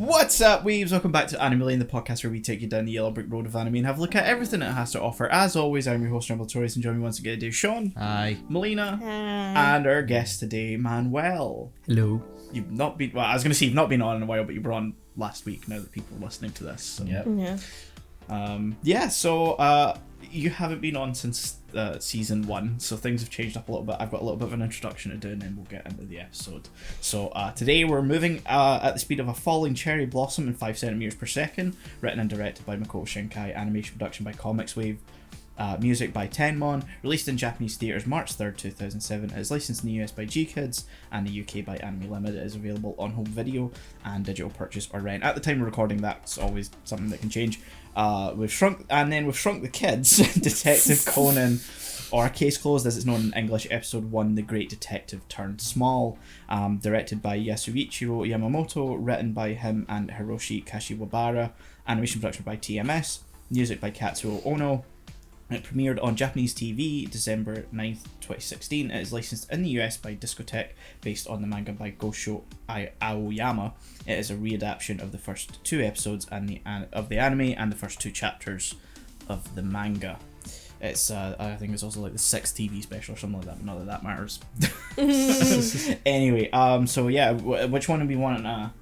What's up, weebs? Welcome back to Anime Lane, the podcast where we take you down the yellow brick road of anime and have a look at everything it has to offer. As always, I'm your host, Notorious, and joining me once again today, Shaun. Hi. Melina. Hi. And our guest today, Manuel. Hello. You've not been, well, I was going to say you've not been on in a while, but you were on last week now that people are listening to this. So. Yep. Yeah. So you haven't been on since season 1, so things have changed up a little bit. I've got a little bit of an introduction to do, and then we'll get into the episode. So today we're moving at the speed of a falling cherry blossom in 5 centimeters per second. Written and directed by Makoto Shinkai. Animation production by Comics Wave. Music by Tenmon. Released in Japanese theatres March 3rd, 2007. It is licensed in the US by G-Kids and the UK by Anime Limited. It is available on home video and digital purchase or rent. At the time of recording, that's always something that can change. We've shrunk the kids. Detective Conan, or Case Closed as it's known in English, episode 1, The Great Detective Turned Small. Directed by Yasuichiro Yamamoto, written by him and Hiroshi Kashiwabara. Animation production by TMS. Music by Katsuo Ono. It premiered on Japanese TV December 9th, 2016. It is licensed in the US by Discotek, based on the manga by Gosho Aoyama. It is a readaptation of the first 2 episodes of the anime and the first 2 chapters of the manga. It's I think it's also like the 6th TV special or something like that, but not that that matters. Anyway, so yeah, which one do we want to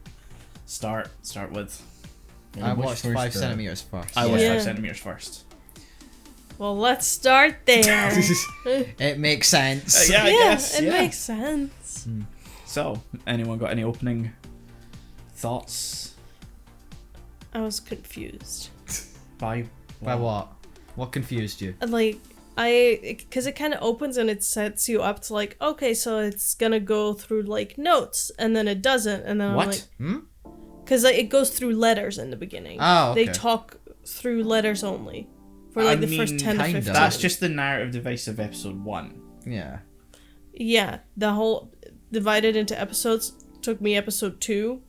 start with? I watched 5 centimeters first. I watched 5 centimeters first. Well, let's start there. It makes sense. I guess. It makes sense. So, anyone got any opening thoughts? I was confused. By what? What confused you? Because it kind of opens and it sets you up to like, okay, so it's gonna go through like notes, and then it doesn't, and then What? I'm like, because it goes through letters in the beginning. Oh, okay. They talk through letters only. For like the first 10 to 15. That's just the narrative device of episode 1. Yeah. Yeah, the whole divided into episodes took me episode 2.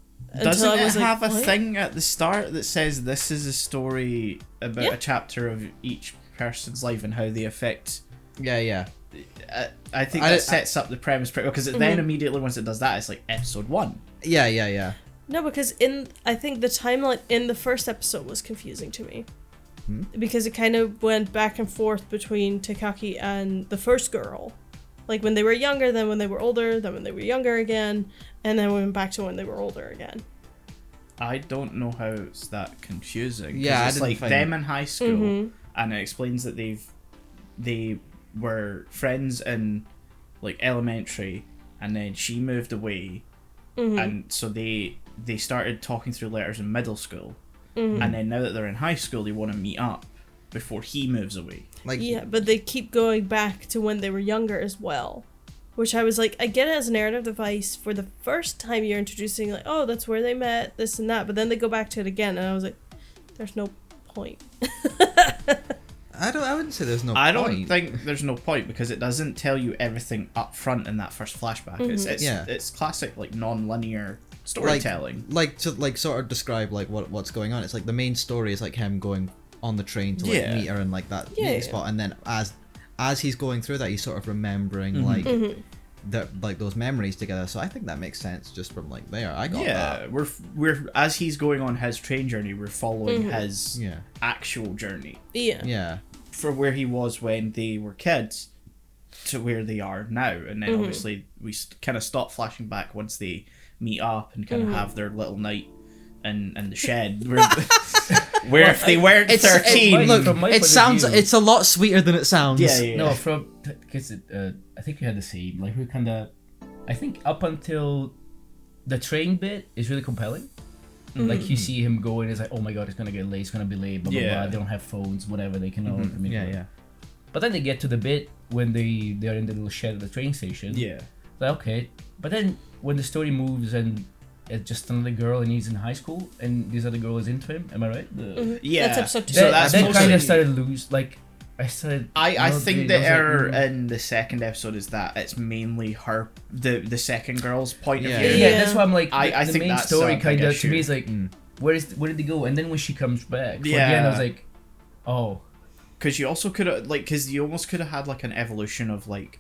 Doesn't it have a thing at the start that says this is a story about a chapter of each person's life and how they affect... Yeah. I think that sets up the premise pretty well, because then immediately once it does that, it's like episode 1. Yeah. No, because I think the timeline in the first episode was confusing to me. Because it kind of went back and forth between Takaki and the first girl. Like when they were younger, then when they were older, then when they were younger again, and then we went back to when they were older again. I don't know how it's that confusing. Yeah, it's like them in high school, and it explains that they were friends in like elementary, and then she moved away, and so they started talking through letters in middle school. And then now that they're in high school, they want to meet up before he moves away. But they keep going back to when they were younger as well. Which I was like, I get it as a narrative device for the first time you're introducing, like, oh, that's where they met, this and that. But then they go back to it again, and I was like, there's no point. I wouldn't say there's no point. I don't think there's no point, because it doesn't tell you everything up front in that first flashback. It's classic, like, non-linear storytelling. Like to sort of describe like what's going on. It's like the main story is like him going on the train to like meet her in like that meeting spot, and then as he's going through that, he's sort of remembering like like those memories together. So I think that makes sense just from like there. I got that. We're as he's going on his train journey, we're following his actual journey. Yeah. From where he was when they were kids to where they are now, and then obviously we kind of stop flashing back once they meet up and kind of have their little night in the shed where if they weren't 13 it's a lot sweeter than it sounds. No, because I think you had the same, like we kind of, I think up until the train bit is really compelling. Like you see him going, it's like, oh my god, it's gonna get late, it's gonna be late, blah blah blah, they don't have phones, whatever, they can all communicate. But then they get to the bit when they're in the little shed at the train station. Like, okay, but then when the story moves and it's just another girl and he's in high school and this other girl is into him, am I right? Yeah, that's episode 2. So that's that kind of started loose. Like I think the error in the second episode is that it's mainly her, the second girl's point of view. Yeah, that's why I'm like, I the think main that's story kind of to me is like, where did they go? And then when she comes back, again, I was like, oh, because you also could have because you almost could have had like an evolution of like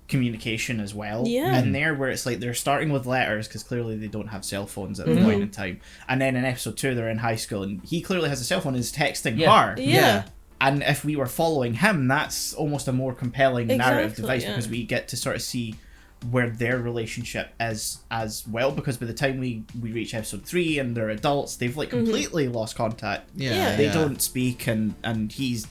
communication as well. Yeah. And there where it's like they're starting with letters because clearly they don't have cell phones at the point in time. And then in episode 2 they're in high school and he clearly has a cell phone and is texting her. Yeah. And if we were following him, that's almost a more compelling narrative Exactly, device yeah. because we get to sort of see where their relationship is as well, because by the time we reach episode 3 and they're adults, they've like completely lost contact. Yeah. They don't speak and he's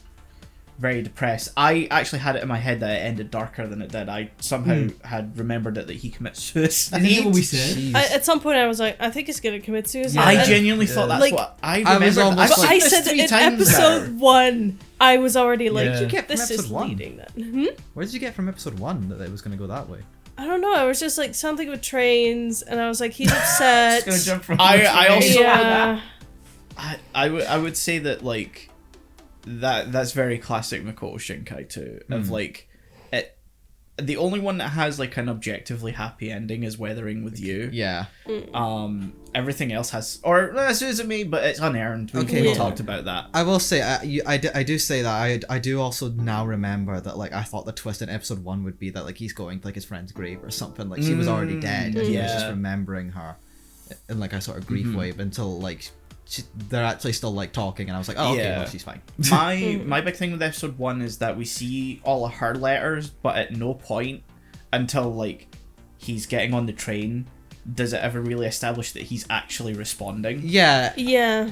very depressed. I actually had it in my head that it ended darker than it did. I somehow had remembered it that he commits suicide. Isn't that what we said? At some point I was like, I think he's gonna commit suicide. I And- genuinely thought that's Like, what I I was remembered. almost I've like- seen I this said 3 in times episode now. 1, I was already like, Yeah. You get from this is episode 1. leading that. Where did you get from episode 1 that it was going to go that way? I don't know. I was just like something with trains, and I was like, he's upset. Just gonna jump from I also Yeah. I would say that like that's very classic Makoto Shinkai too. Of like it, the only one that has like an objectively happy ending is Weathering with You. Yeah. Everything else has, or as soon as it may, but it's unearned. We talked about that. I will say, I do say that I do also now remember that like I thought the twist in episode 1 would be that like he's going to like his friend's grave or something, like she was already dead and he was just remembering her in like a sort of grief wave until like they're actually still like talking and I was like, oh okay, well, she's fine. My big thing with episode 1 is that we see all of her letters, but at no point until like he's getting on the train does it ever really establish that he's actually responding. Yeah.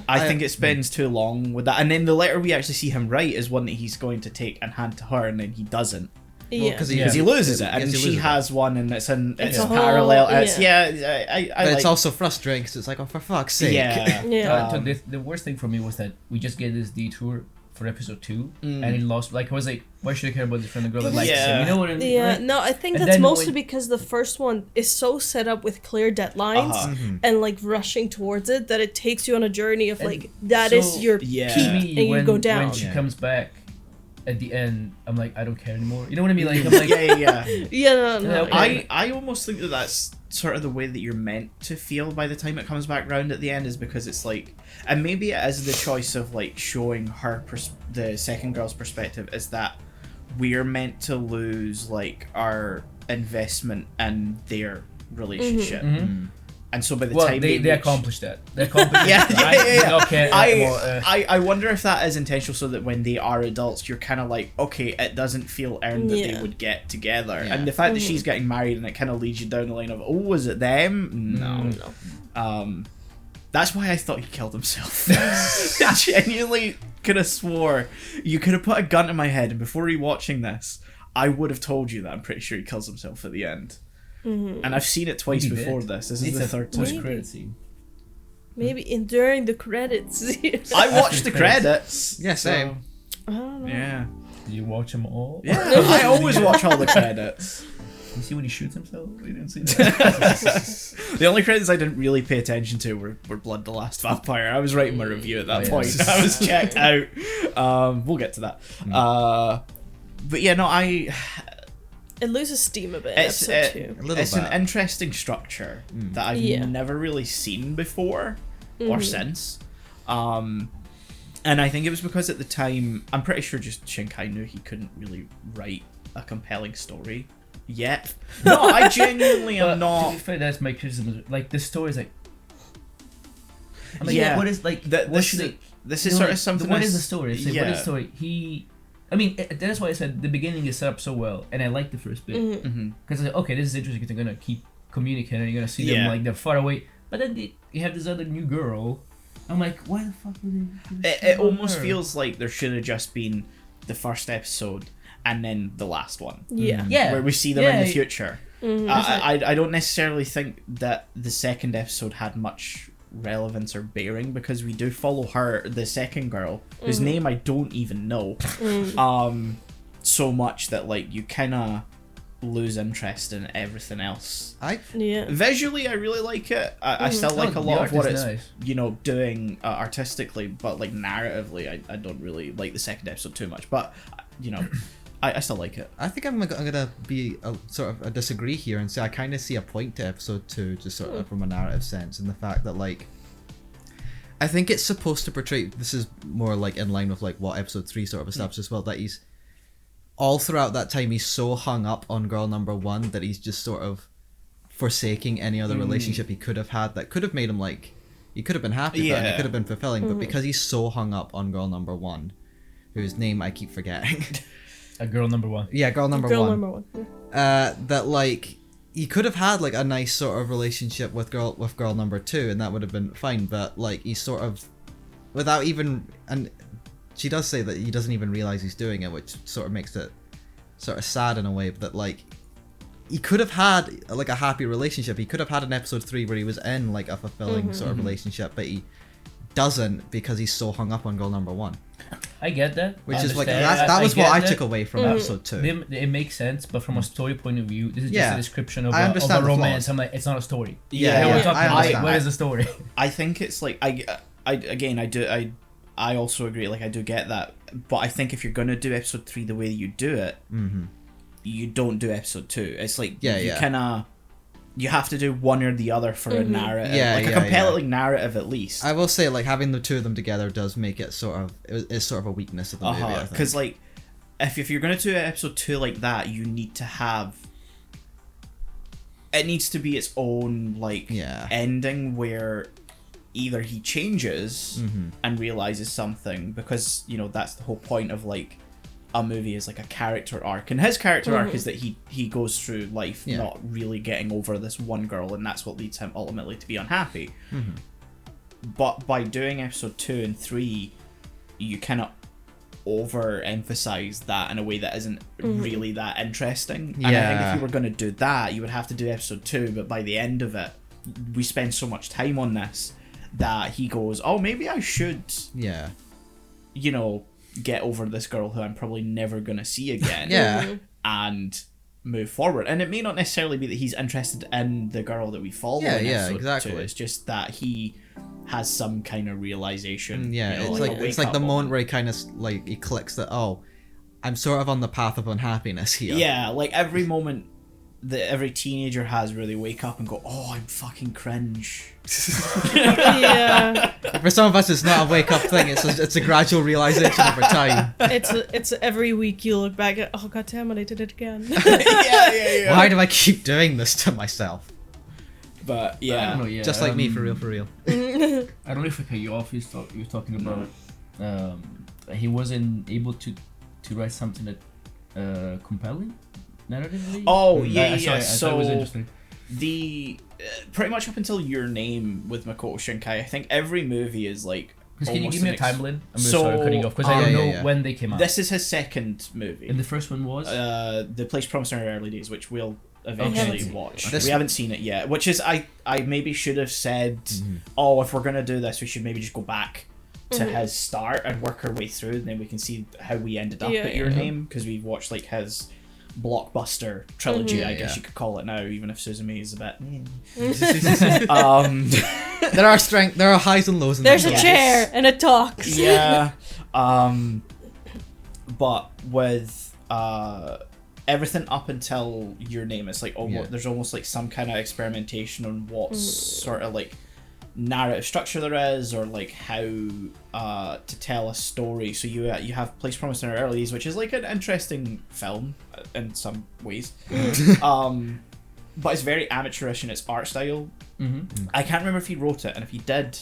I think it spends too long with that, and then the letter we actually see him write is one that he's going to take and hand to her, and then he doesn't Yeah. because because he loses it, and Yes, he she loses has one, and it's a whole- parallel. It's yeah. I but like it's also frustrating because it's like, oh, for fuck's sake. yeah. Yeah. So the worst thing for me was that we just get this detour for episode 2 and it lost. Like I was like, why should I care about this friend of girl that likes him? You know what I mean? Yeah, Right? no, I think And that's then mostly when- because the first one is so set up with clear deadlines and like rushing towards it that it takes you on a journey of like that is so- your Yeah. peak To me, and you go down. when she Yeah. comes back at the end, I'm like, I don't care anymore. You know what I mean? Like, I'm like, yeah. Yeah, no. Yeah, okay. I almost think that that's sort of the way that you're meant to feel by the time it comes back round at the end, is because it's like, and maybe it is the choice of like showing her the second girl's perspective, is that we're meant to lose like our investment in their relationship. And so by the well, time they reach- accomplished that. They accomplished yeah, it. yeah, I yeah, do not care I, anymore. I wonder if that is intentional, so that when they are adults, you're kind of like, okay, it doesn't feel earned that they Yeah. would get together. Yeah. And the fact that she's getting married and it kind of leads you down the line of, oh, was it them? No. That's why I thought he killed himself. I genuinely could have swore you could have put a gun to my head, and before rewatching this, I would have told you that I'm pretty sure he kills himself at the end. And I've seen it twice Maybe before did. this. This is It's the a third time. post-credit scene. Maybe during the credits. I watched the credits. Yeah, same. I don't know. Yeah. Did you watch them all? Yeah, I always watch all the credits. You see when he shoots himself? We didn't see that. The only credits I didn't really pay attention to were Blood the Last Vampire. I was writing my review at that Oh, yeah. point. I was checked out. We'll get to that. But yeah, no, It loses steam a bit. it's Episode 2. A little it's an bit. interesting structure that I've Yeah. never really seen before or since. And I think it was because at the time, I'm pretty sure just Shinkai knew he couldn't really write a compelling story yet. No, I genuinely am But not. To be fair, that's my criticism. Like, this story is like... I'm like, Yeah. what is, like... Th- what this should is- it... This you is know, sort like, of something. What I is the s- story? It's like, what is the story? I mean, that's why I said the beginning is set up so well, and I like the first bit. Because I said, okay, this is interesting, because they're going to keep communicating, you're going to see them, Yeah. like, they're far away. But then you have this other new girl. I'm like, why the fuck would they... It almost feels like there should have just been the first episode and then the last one, Yeah. Yeah. where we see them Yeah. in the future. I don't necessarily think that the second episode had much relevance or bearing, because we do follow her, the second girl, whose name I don't even know, so much that like you kind of lose interest in everything else. Yeah. Visually, I really like it. I still like a the lot art of what is it's nice. doing artistically, but like narratively, I don't really like the second episode too much. But I still like it. I think I'm gonna be a sort of a disagree here and say I kind of see a point to episode 2, just sort of from a narrative sense, in the fact that like I think it's supposed to portray, this is more like in line with like what episode 3 sort of established as well, that all throughout that time he's so hung up on girl number one that he's just sort of forsaking any other relationship he could have had that could have made him like, he could have been happy but it could have been fulfilling, but because he's so hung up on girl number one, whose name I keep forgetting. A girl number one. Yeah, girl number Girl one. number one. Yeah. That like he could have had like a nice sort of relationship with girl number two, and that would have been fine. But like he's sort of without even, and she does say that he doesn't even realize he's doing it, which sort of makes it sort of sad in a way. That like he could have had like a happy relationship. He could have had an episode 3 where he was in like a fulfilling sort of relationship, but he doesn't because he's so hung up on girl number one. I get that. Which is like that was what I took away from episode 2. It makes sense, but from a story point of view, this is just Yeah. a description of I a understand the romance. flaws. I'm like, it's not a story. Yeah, We're yeah, talking I about, understand. where is the story? I think it's like I also agree. Like I do get that, but I think if you're gonna do episode 3 the way that you do it, you don't do episode 2. It's like you have to do one or the other for a narrative, like a compelling narrative at least. I will say, like having the two of them together does make it sort of is sort of a weakness of the movie. I think. Because like if you're gonna do episode 2 like that, you need to have. It needs to be its own like ending where either he changes and realizes something, because you know that's the whole point of like a movie is like a character arc, and his character arc is that he goes through life not really getting over this one girl, and that's what leads him ultimately to be unhappy. But by doing episode 2 and 3, you cannot overemphasize that in a way that isn't really that interesting. And I think if you were going to do that, you would have to do episode 2, but by the end of it, we spend so much time on this that he goes, oh, maybe I should you know, get over this girl who I'm probably never gonna see again and move forward. And it may not necessarily be that he's interested in the girl that we follow in episode 2. It's just that he has some kind of realization. You know, it's like the moment where he kind of like he clicks that, oh, I'm sort of on the path of unhappiness here. Yeah, like every moment that every teenager has where they wake up and go, oh, I'm fucking cringe. Yeah. For some of us, it's not a wake up thing. It's a gradual realization over time. It's every week you look back at, oh god damn it, I did it again. yeah. Why do I keep doing this to myself? But I don't know, Just like me, for real. I don't know if I cut you off. You were talking about he wasn't able to write something that compelling narratively. Oh I thought it so was interesting. the pretty much up until Your Name with Makoto Shinkai, I think every movie is like. Can you give me a timeline? I'm really So, sorry cutting you off because I don't know when they came out. This is his second movie. And the first one was The Place Promised in Our Early Days, which we'll eventually Okay. watch. We haven't seen it yet, which is I maybe should have said, oh, if we're gonna do this, we should maybe just go back to his start and work our way through, and then we can see how we ended up at Your Name, because we've watched like his blockbuster trilogy, I guess you could call it now, even if Suzume is a bit. There are highs and lows in There's this a movie. chair and it talks. Yeah. But with everything up until Your Name, it's like almost there's almost like some kind of experimentation on what sort of like narrative structure there is, or like how to tell a story. So you have Place Promised in Our Early Days, which is like an interesting film in some ways. But it's very amateurish in its art style. I can't remember if he wrote it, and if he did,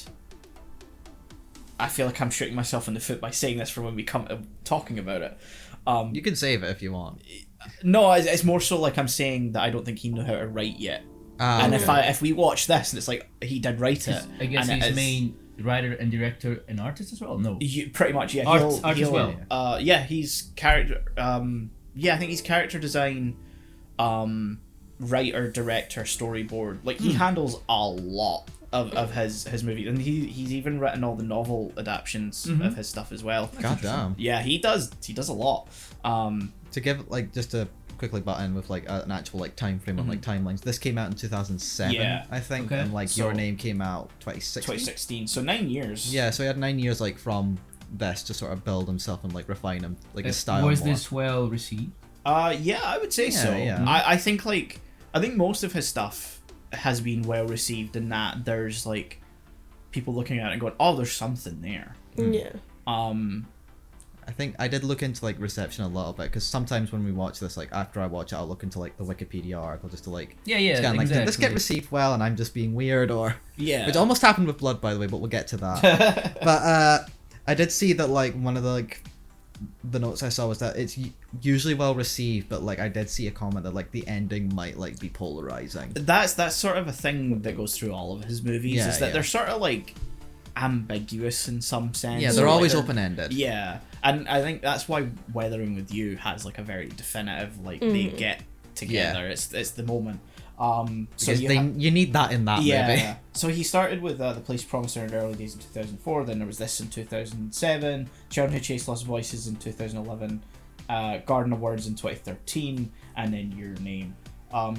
I feel like I'm shooting myself in the foot by saying this for when we come to talking about it. You can save it if you want. No, it's more so like I'm saying that I don't think he knew how to write yet. And if we watch this and it's like he did write it, I guess and he's main writer and director and artist as well. No, pretty much, yeah. Art as well. He's character. I think he's character design, writer, director, storyboard. Like he handles a lot of his movies, and he's even written all the novel adaptions of his stuff as well. God damn. Yeah, he does a lot. To give like just a quickly butt in with like an actual like time frame on like timelines. This came out in 2007, I think, and like Your Name came out 2016. So 9 years. Yeah, so he had 9 years like from this to sort of build himself and like refine him, like his style. Was more. this well received? Yeah, I would say so. Yeah. I think most of his stuff has been well received in that there's like people looking at it and going, oh, there's something there. Yeah. I think I did look into like reception a little bit, because sometimes when we watch this, like after I watch it, I'll look into like the Wikipedia article just to like Yeah, scan, like, did this get exactly. received well and I'm just being weird, or which Yeah. almost happened with Blood, by the way, but we'll get to that. But I did see that like one of the like the notes I saw was that it's usually well received, but like I did see a comment that like the ending might like be polarizing. That's sort of a thing that goes through all of his movies, Yeah, is that yeah. they're sort of like ambiguous in some sense. Yeah, they're Like, always open-ended. Yeah, and I think that's why Weathering with You has like a very definitive, like they get together. Yeah. It's the moment. So Because you need that in that movie. yeah. So he started with The Police Promiser in the early days in 2004. Then there was this in 2007. Shaun Who Chased Lost Voices in 2011. Garden of Words in 2013, and then Your Name.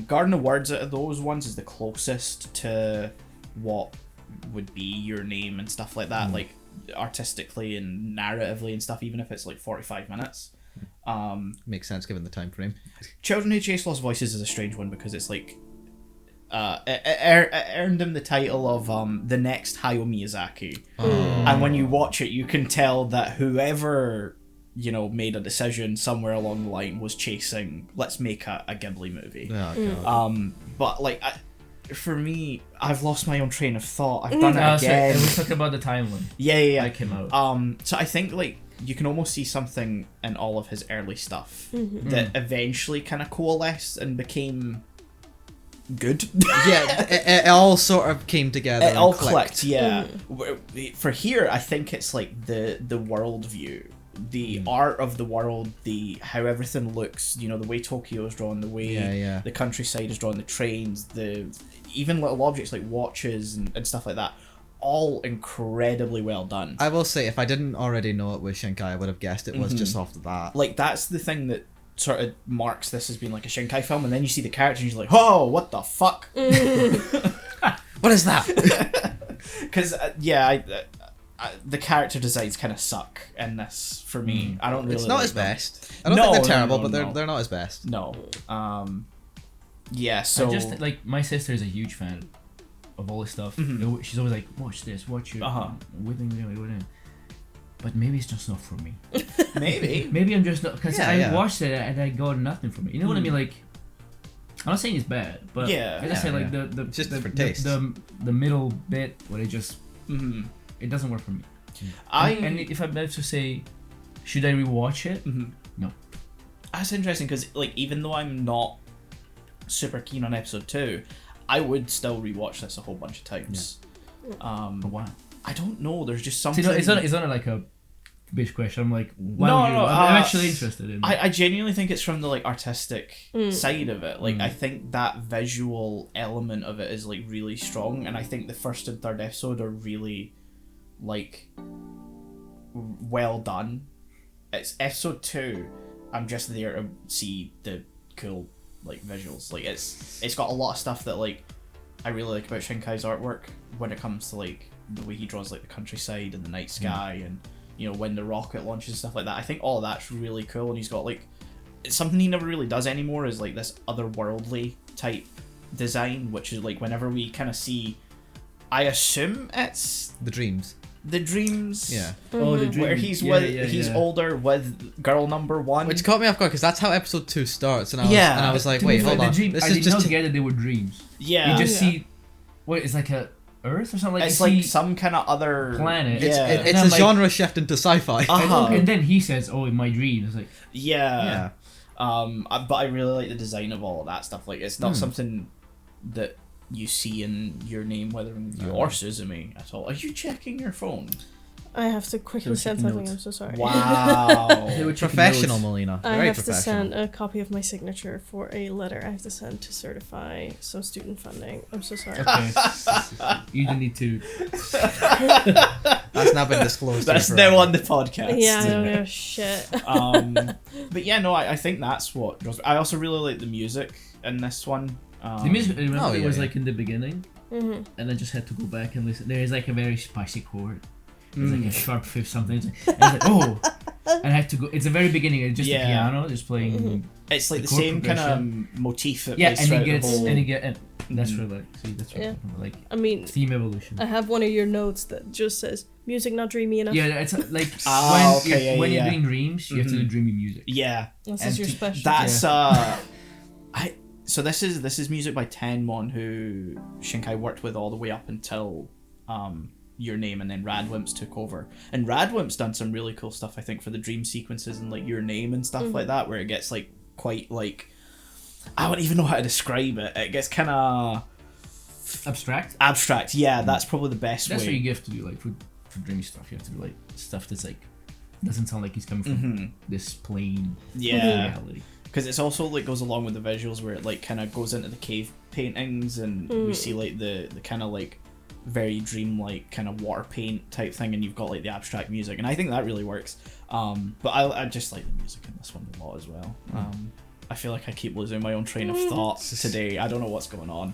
Garden of Words out of those ones is the closest to what would be Your Name and stuff like that, like artistically and narratively and stuff, even if it's like 45 minutes. Makes sense given the time frame. Children Who Chase Lost Voices is a strange one because it's like it earned him the title of the next Hayao Miyazaki. And when you watch it, you can tell that whoever, you know, made a decision somewhere along the line was chasing, let's make a Ghibli movie. Oh, God. But like for me, I've lost my own train of thought. I've done it again. And we talked about the timeline. Yeah. That came out. So I think like you can almost see something in all of his early stuff that eventually kind of coalesced and became good. Yeah, it all sort of came together. It and all clicked, yeah. For here, I think it's like the world view, the art of the world, the how everything looks. You know, the way Tokyo is drawn, the way the countryside is drawn, the trains, the even little objects like watches and stuff like that. All incredibly well done. I will say, if I didn't already know it was Shinkai, I would have guessed it was just off the bat. Like that's the thing that sort of marks this as being like a Shinkai film, and then you see the character and you're like, oh, what the fuck? What is that? Because the character designs kind of suck in this for me. I don't really. It's not like his them. best. I don't think they're terrible, but they're not his best. No. Yeah. So I just like my sister is a huge fan of all this stuff. She's always like, watch this, watch it. Within. But maybe it's just not for me. Maybe I'm just not, because I watched it and I got nothing from it. You know what I mean? Like, I'm not saying it's bad, but I just say like the just different taste. The middle bit where it just it doesn't work for me. And if I'm about to say, should I rewatch it? No. That's interesting because like even though I'm not super keen on episode 2, I would still rewatch this a whole bunch of times. But why? I don't know. There's just something. It's not like a bitch question. I'm like, I'm actually interested in it. I genuinely think it's from the like artistic side of it. Like I think that visual element of it is like really strong, and I think the first and third episode are really like well done. It's episode 2. I'm just there to see the cool like visuals. Like it's got a lot of stuff that like I really like about Shinkai's artwork when it comes to like the way he draws like the countryside and the night sky and you know when the rocket launches and stuff like that. I think all of that's really cool, and he's got like it's something he never really does anymore is like this otherworldly type design, which is like whenever we kind of see, I assume it's The dreams. the dreams. Yeah. Oh, the dream. Where he's he's older with girl number 1. Which caught me off guard because that's how episode 2 starts, and Yeah. I was like, To wait, be fair, hold on. Dream, This I is did just not get that they were dreams. Yeah. You just see, what it's like a Earth or something like. It's you like see some kind of other planet. Yeah. it's I'm a like- genre shift into sci-fi. And then he says, "Oh, in my dream." It's like, yeah. But I really like the design of all of that stuff. Like it's not something that you see in Your Name, whether in you or Suzume at all. Are you checking your phone? I have to quickly send something. I'm so sorry. Wow. they were Professional, Melina. I Very have to professional. send a copy of my signature for a letter I have to send to certify some student funding. I'm so sorry. okay, you don't need to. That's now been disclosed. That's now on the podcast. Yeah, I don't know shit. But yeah, no, I think that's what draws me. I also really like the music in this one. The music, remember, it was yeah. like in the beginning, and I just had to go back and listen. There is like a very spicy chord. It's like a sharp fifth something. And I was like, oh, and I had to go. It's the very beginning. It's just the piano, just playing. It's like the chord same kind progression. of motif that Yeah, plays and throughout he gets the whole... and he get and That's for like, see, that's for Yeah. like I mean, theme evolution. I have one of your notes that just says music not dreamy enough. Yeah, it's like when you're doing dreams, you have to do dreamy music. Yeah. This And is your special. That's so this is music by Tenmon, who Shinkai worked with all the way up until Your Name, and then Radwimps took over. And Radwimps done some really cool stuff, I think, for the dream sequences and like Your Name and stuff like that, where it gets like quite like, I don't even know how to describe it. It gets kind of abstract. Yeah, that's probably the best That's way. what you have to do, like for dreamy stuff. You have to do like stuff that's like doesn't sound like he's coming from this plain reality. Because it's also like goes along with the visuals, where it like kind of goes into the cave paintings, and we see like the kind of like very dreamlike kind of water paint type thing, and you've got like the abstract music, and I think that really works. But I just like the music in this one a lot as well. I feel like I keep losing my own train of thought today. I don't know what's going on.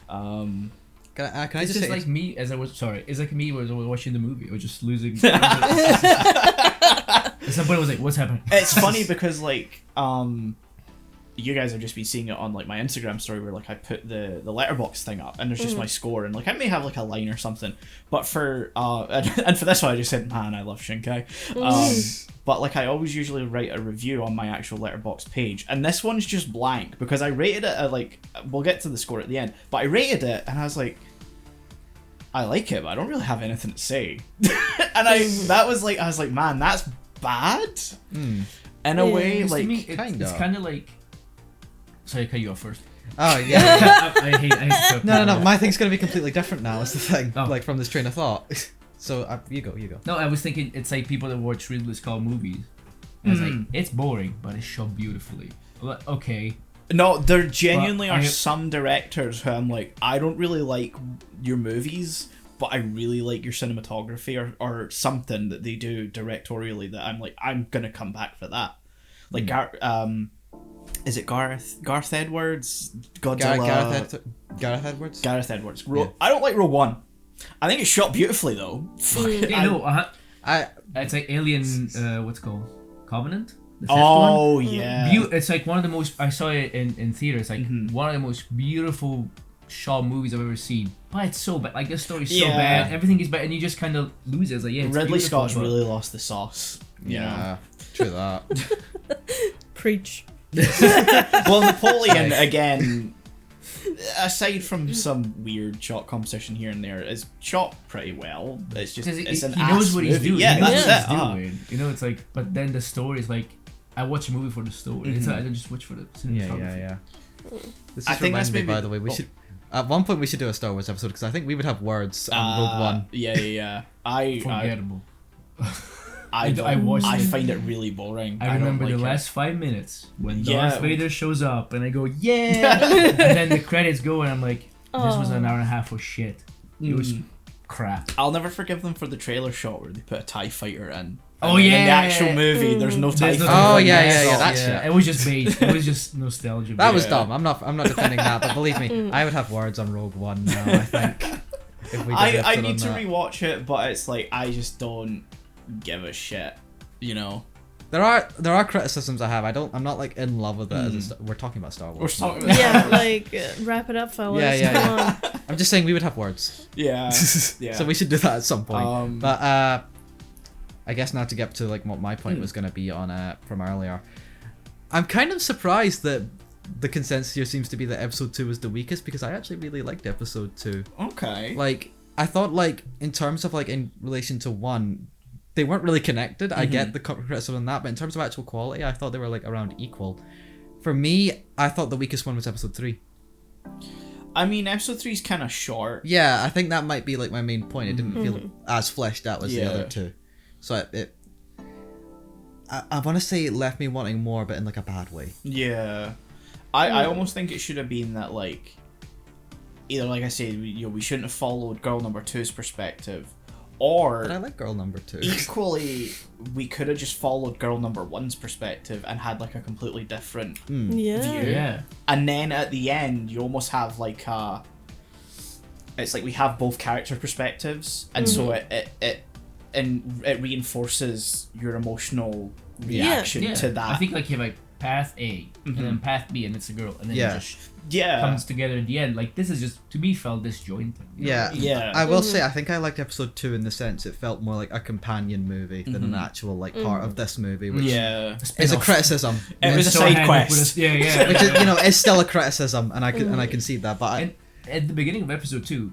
Can I It's just just say like me as I was it's like me as I was watching the movie. I was just losing. At some point, I was like, "What's happening?" It's funny because like you guys have just been seeing it on like my Instagram story, where like I put the letterbox thing up, and there's just my score, and like I may have like a line or something, but for and for this one I just said, man, I love Shinkai. But like I always usually write a review on my actual letterbox page, and this one's just blank because I rated it at like, we'll get to the score at the end, but I rated it and I was like, I like it, but I don't really have anything to say. And I was like, man, that's bad in a way. To Like me, it's kind of like. Sorry, I cut you off first. oh yeah. I hate to No. My thing's gonna be completely different now. Is the thing, Oh. like from this train of thought. So you go. No, I was thinking it's like people that watch Ridley Scott movies. And it's like, it's boring, but it's shot beautifully. Like, okay. No, there genuinely But are some directors who I'm like, I don't really like your movies, but I really like your cinematography or something that they do directorially that I'm like, I'm gonna come back for that. Like is it Garth Edwards? Godzilla. Gareth Edwards. Gareth Edwards. I don't like Rogue One. I think it's shot beautifully though. It's like Alien. What's it called? Covenant. The fifth one? Yeah. It's like one of the most. I saw it in theater. It's like one of the most beautiful Shaw movies I've ever seen. But it's so bad. Like the story's so bad. Everything is bad, and you just kind of lose it. It's like it's Ridley beautiful, Scott's really lost the sauce. Yeah, true that. Preach. Well, Napoleon again. Aside from some weird shot composition here and there, is shot pretty well. It's just it's an he knows ass what he's movie. doing. Yeah, He knows that's what it. he's doing. You know, it's like, but then the story is like, I watch a movie for the story. It's like, I don't just watch for the cinematography. Yeah. This I just think reminds that's me, maybe- by the way, we should. At one point, we should do a Star Wars episode because I think we would have words on Rogue One. Yeah. I Forgettable. I watched it. find it really boring. I remember don't the like last 5 minutes when Yeah. Darth Vader shows up and I go, yeah! And then the credits go and I'm like, this was an hour and a half of shit. It was crap. I'll never forgive them for the trailer shot where they put a TIE fighter in. Oh, And yeah. in the actual movie, there's no TIE There's no fighter. Oh, in yeah, this. yeah, that's shit. It was just bait. It was just nostalgia. That was Yeah. dumb. I'm not defending that, but believe me, I would have words on Rogue One now. I think. If we did an I episode need on to that. rewatch it, but it's like I just don't give a shit. You know. There are criticisms I have. I'm not like in love with it. We're talking about Star We're Wars. talking about Yeah, like wrap it up, fellas. Yeah. Come on. I'm just saying we would have words. Yeah. So we should do that at some point. But I guess now to get to like what my point was going to be on from earlier. I'm kind of surprised that the consensus here seems to be that episode 2 was the weakest because I actually really liked episode 2. Okay. Like I thought like in terms of like in relation to 1, they weren't really connected. I get the criticism on that, but in terms of actual quality, I thought they were like around equal. For me, I thought the weakest one was episode 3. I mean, episode 3 is kind of short. Yeah, I think that might be like my main point. It didn't feel as fleshed out as the other two. So I want to say it left me wanting more, but in like a bad way. Yeah. I almost think it should have been that, like, either, like I said, we shouldn't have followed girl number 2's perspective, or But I like girl number 2. equally, we could have just followed girl number 1's perspective and had like a completely different Yeah. view. Yeah. And then at the end, you almost have like it's like we have both character perspectives, and so it reinforces your emotional reaction Yeah. to that. I think like if I path A and then path B, and it's a girl, and then it just Yeah. comes together at the end. Like this is just, to me, felt disjointed. Yeah, Yeah. I will say I think I liked episode 2 in the sense it felt more like a companion movie than an actual like part of this movie, which is a criticism. It was a So side handy quest. with us- Yeah. Which is, it's still a criticism, and I can see that. But And at the beginning of episode 2,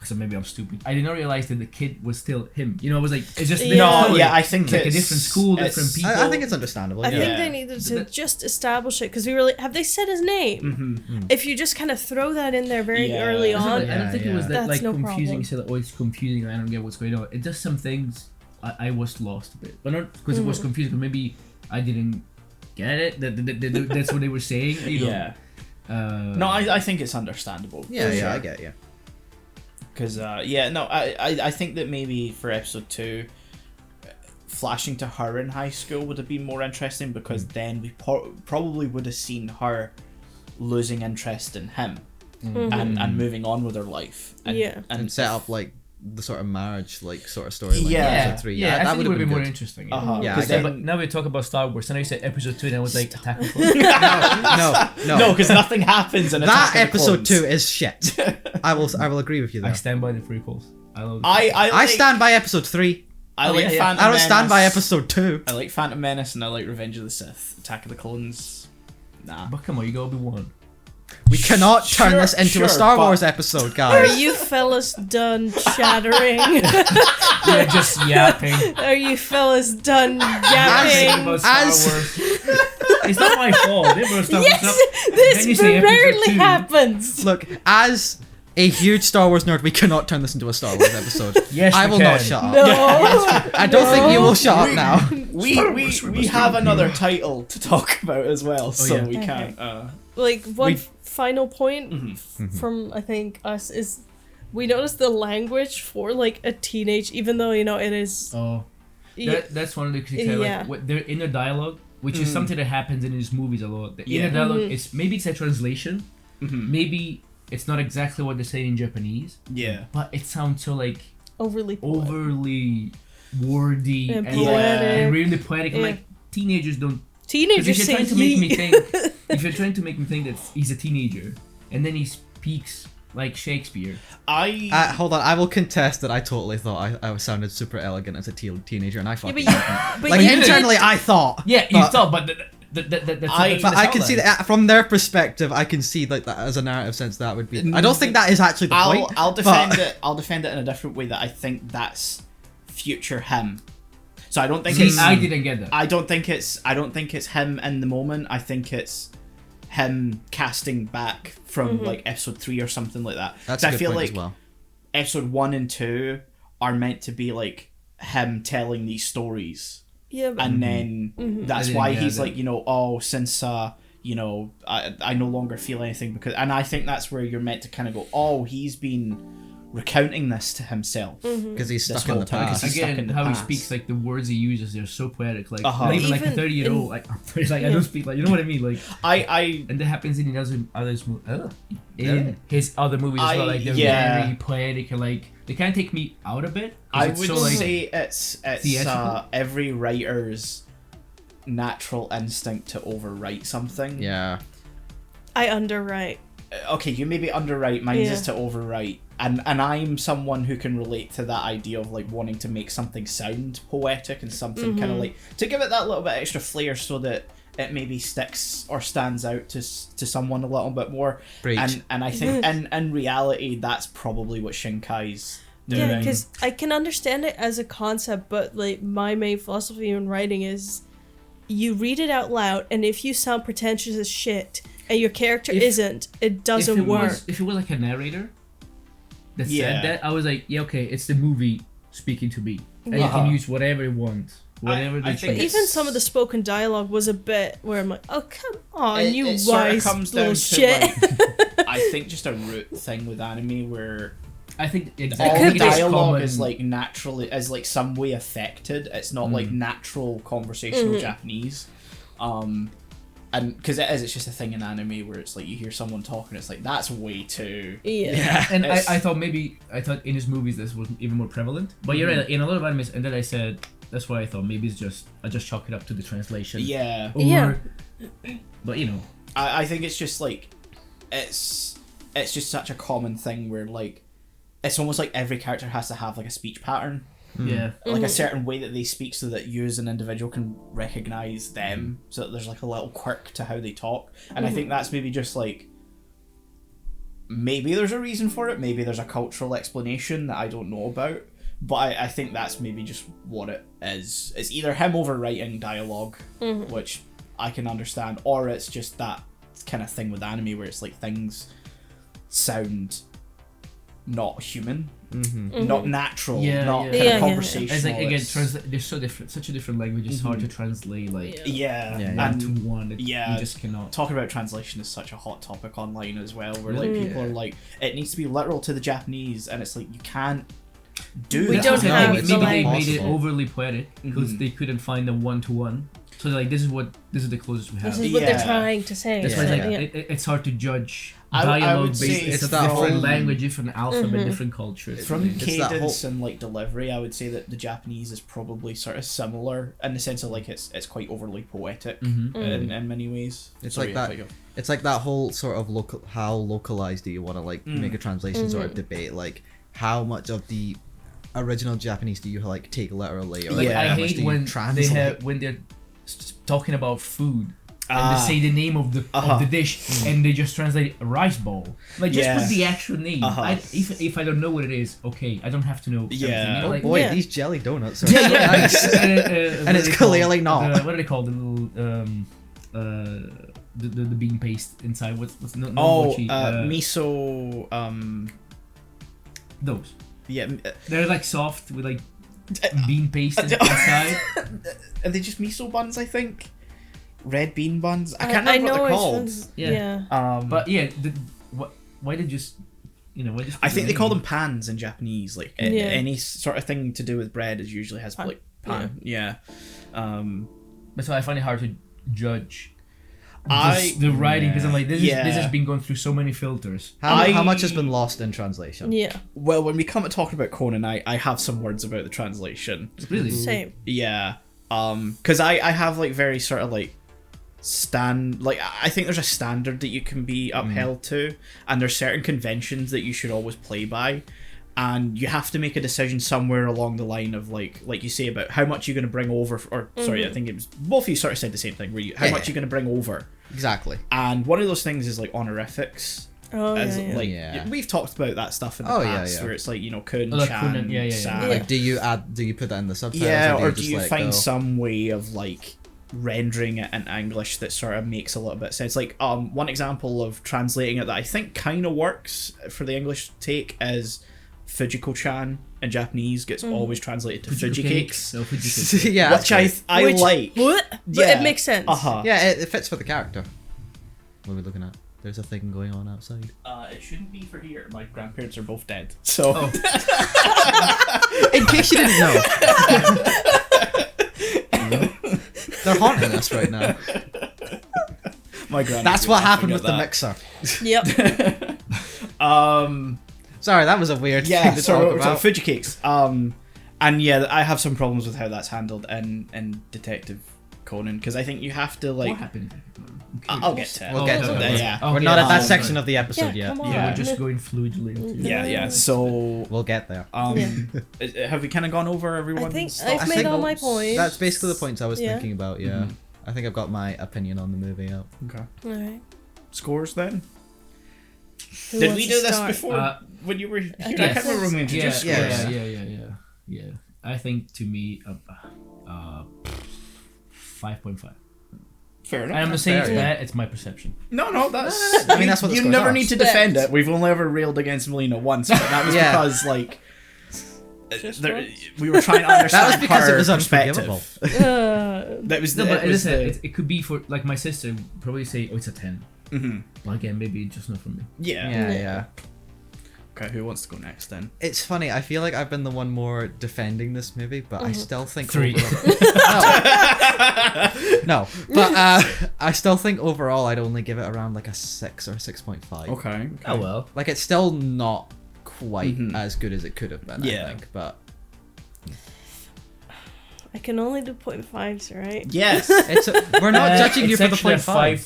so maybe I'm stupid, I did not realize that the kid was still him. You know, it was like, it's just I think it's like a it's- different school, different people. I think it's understandable. I Yeah. think they needed to just establish it because we were like, have they said his name? If you just kind of throw that in there very early I on, don't think it was that That's like no confusing. problem. So like, oh, it's confusing. I don't get what's going on. It's just some things I was lost a bit, but not because it was confusing. But maybe I didn't get it. That's what they were saying. You know? Yeah. No, I think it's understandable. Yeah, I get you. Because I think that maybe for episode 2, flashing to her in high school would have been more interesting, because then we probably would have seen her losing interest in him and moving on with her life. And set up like the sort of marriage like sort of storyline. Yeah. in episode 3. I that think it would have been more good. interesting. Uh-huh. Yeah, Because I but now we talk about Star Wars, and now you said episode 2, and I was like, Attack of the Clones. No, because nothing happens in that Attack of the episode Clones. 2 is shit. I will agree with you I there. stand by the prequels. I love. I stand by episode 3. I like Phantom I don't stand by Menace. episode 2. I like Phantom Menace, and I like Revenge of the Sith. Attack of the Clones, nah. But come on, you gotta be one. We cannot turn Sure, this into sure, a Star but- Wars episode, are guys. you fellas done chattering? Yeah, just yapping. Are you fellas done Thinking yapping? about Star as- Wars. It's not my fault. They brought Star Wars up. Yes, Then this you say episode rarely 2. happens. Look, as a huge Star Wars nerd, we cannot turn this into a Star Wars episode. Yes, I we will not can. shut up. No. I don't think you will shut up now. We have another title to talk about as well, so yeah. we Okay. can't. Like one We- final point from I think us is we noticed the language for like a teenage, even though it is. Oh, Yeah. that's one of the critiques. Yeah. Like their inner dialogue, which is something that happens in these movies a lot. The inner dialogue is maybe it's a translation, maybe it's not exactly what they say in Japanese, Yeah. but it sounds so like Overly poetic. overly wordy And and, poetic. and really poetic. I'm Yeah. like, teenagers don't. Because Teenagers if you're say trying to make me ye. think, if you're trying to make me think that he's a teenager, and then he speaks like Shakespeare. Hold on, I will contest that I totally thought I sounded super elegant as a teenager, and I fucking but didn't. but Like you internally, I thought. Yeah, you but- thought, but that's But what I can see that from their perspective. I can see like that as a narrative sense. That would be. I don't think that is actually the point. I'll defend but- it. I'll defend it in a different way. That I think that's future him. So I don't think See, it's. I didn't get that. I don't think it's him in the moment. I think it's him casting back from like episode 3 or something like that. That's 'Cause a good I feel point like as well. episode 1 and 2 are meant to be like him telling these stories. Yeah, but And then that's I why didn't he's get like, since I no longer feel anything, because, and I think that's where you're meant to kind of go, he's been recounting this to himself. Because he's This stuck in whole the time, past. because he's stuck in Again, the how he past. speaks, like the words he uses, they're so poetic. Like Uh-huh. not even like a Even 30-year-old. in- Like I don't speak like, you know what I mean? Like, I and that happens in in his other movies as well. Like they're very poetic and like they kind of take me out a bit. 'cause I it's would so, like, say it's theatrical. every writer's natural instinct to overwrite something. Yeah. I underwrite. Okay, you maybe underwrite, mine Yeah. is to overwrite. And I'm someone who can relate to that idea of like wanting to make something sound poetic and something kind of like to give it that little bit extra flair so that it maybe sticks or stands out to someone a little bit more. Preach. And I think in reality that's probably what Shinkai's doing. Yeah, because I can understand it as a concept, but like my main philosophy in writing is you read it out loud, and if you sound pretentious as shit and your character isn't, it doesn't work. If it was like a narrator that Yeah. said that, I was like, yeah, okay, it's the movie speaking to me, and you Uh-huh. can use whatever you want, whatever they I choose. think Even some of the spoken dialogue was a bit where I'm like, oh come on, It- you it sorta wise comes little down to, shit. like, I think just a root thing with anime where I think all exactly the this dialogue common- is like naturally is like some way affected. It's not like natural conversational Japanese. And because it's just a thing in anime where it's like you hear someone talking, it's like that's way too. Yeah. And It's- I thought in his movies this was even more prevalent. But you're right, in a lot of animes, and then I said that's why I thought maybe I just chalk it up to the translation. Yeah. Or Yeah. But you know, I think it's just like it's just such a common thing where like it's almost like every character has to have like a speech pattern. yeah. Like a certain way that they speak so that you as an individual can recognize them, so that there's like a little quirk to how they talk. And I think that's maybe just like, maybe there's a reason for it, maybe there's a cultural explanation that I don't know about, but I think that's maybe just what it is. It's either him overwriting dialogue, which I can understand, or it's just that kind of thing with anime where it's like things sound not human, not natural, not kind of conversational. It's like again, they're so different, such a different language. It's hard to translate like one to one. You just cannot. Talking about translation is such a hot topic online as well, where like people are like, it needs to be literal to the Japanese, and it's like you can't do We that. don't have maybe the they language. made it overly poetic because they couldn't find a one to one. So like this is the closest we have. This is what they're trying to say. That's why it's hard to judge I dialogue would say based. It's a that different whole- language, different alphabet, different cultures. From It's that cadence and like delivery, I would say that the Japanese is probably sort of similar in the sense of like it's quite overly poetic in many ways. It's Sorry, like that. but you go. It's like that whole sort of how localized do you want to like make a translation sort of debate? Like how much of the original Japanese do you like take literally? Or Like like, I how much hate do you when translate? when they're talking about food. And they say the name of the dish, and they just translate rice bowl. Like just put the actual name. If I don't know what it is, okay, I don't have to know. everything, you know, Oh like, boy, these jelly donuts are nice. and it's clearly not. What are they called? The little the bean paste inside. What's not mochi? Miso. Those. Yeah. They're like soft with like bean paste inside. Are they just miso buns? I think. Red bean buns. I can't I remember know what they're which called. ones. Yeah. Yeah. But yeah, why did just why just? I think they name? call them pans in Japanese. Like Yeah. any sort of thing to do with bread is usually has like pan. Yeah. That's why I find it hard to judge. The writing because I'm like this Yeah. is this has been going through so many filters. How much has been lost in translation? Yeah. Well, when we come to talking about Conan, I have some words about the translation. Really? Same. Yeah. Because I have like very sort of like I think there's a standard that you can be upheld to, and there's certain conventions that you should always play by, and you have to make a decision somewhere along the line of like you say about how much you're going to bring over, or sorry, I think it was both of you sort of said the same thing, how much you're going to bring over. Exactly. And one of those things is like honorifics. Oh yeah. Like we've talked about that stuff in the past, where it's like Kun, like Chan, Conan, San. Like, do you put that in the subtitles? Yeah, or do just you let find go? some way of like rendering it in English that sort of makes a little bit of sense? Like one example of translating it that I think kind of works for the English take is Fujiko-chan in Japanese gets always translated to Fuji cakes. No, Fuji cakes. Yeah, which I like. What? But Yeah. it makes sense. Yeah, it fits for the character. What are we looking at? There's a thing going on outside. It shouldn't be for here. My grandparents are both dead, so. In case you didn't know. They're haunting us right now. My grand. That's what happened with the mixer. Yep. Sorry, that was a weird thing to talk so about. Fuji cakes. And yeah, I have some problems with how that's handled in Detective Conan, because I think you have to like. What happened? I'll get to it. We'll get to it. Yeah. We're not at that section of the episode Yeah, yet. come on. Yeah, we're just going fluidly. Yeah. So We'll get there. have we kind of gone over everyone's I think stuff? I've made all my points. That's basically the points I was Yeah. thinking about, yeah. I think I've got my opinion on the movie out. Okay. Alright. Scores then. Who Did wants we to do this start? before when you were here? I guess. can't remember when we introduced Yes. scores. Yeah. I think to me, 5.5. Fair enough. I'm not saying it's fair, bad. It's my perception. No, that's. I mean, that's what the you scores never are. need to defend it. We've only ever railed against Melina once, but that was Yeah. because like. We were trying to understand That was because her it was perspective. unforgivable. That was No, the, but it was listen, the, it could be for like my sister would probably say, "Oh, it's a 10." But again, maybe just not for me. Yeah. Okay, who wants to go next then? It's funny, I feel like I've been the one more defending this movie, but I still think 3. No, but I still think overall I'd only give it around like a 6 or 6.5. Okay. Oh well. Like it's still not quite as good as it could have been, Yeah. I think, but I can only do 0.5s, right? Yes. We're not judging you for the actually a 0.5.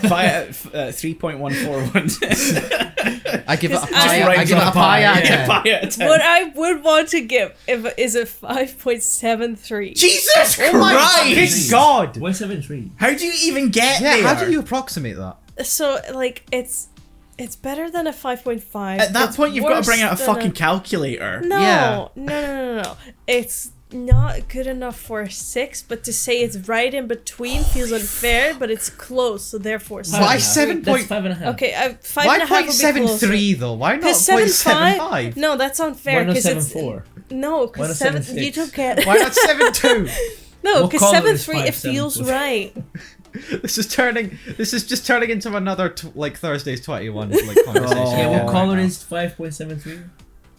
5.14. 3.141. I give it a Just pie. right I give it on a pie out of Yeah, 10. pie out of 10. What I would want to give is a 5.73. Jesus Christ! Good God! 173. How do you even get Yeah, there? how do you approximate that? So like it's better than a 5.5. At that It's point, you've got to worse bring out a than fucking calculator. No, Yeah. no. It's not good enough for a 6, but to say it's right in between feels unfair, but it's close, so therefore Why 7.3. 7 That's point? 5.5. Okay, 5.5 Why would be closer. 0.73 though? Why not 'Cause 7.5? 0.75? No, that's unfair. Why not Because it's 7.4? no, Why because not 7. 7.6? You don't get. Why not 7.2? No, We'll because call it 7.3 it 5.7. feels right. This is just turning into another like Thursday's 21 like conversation. Oh. Yeah, what my color God. is 5.73?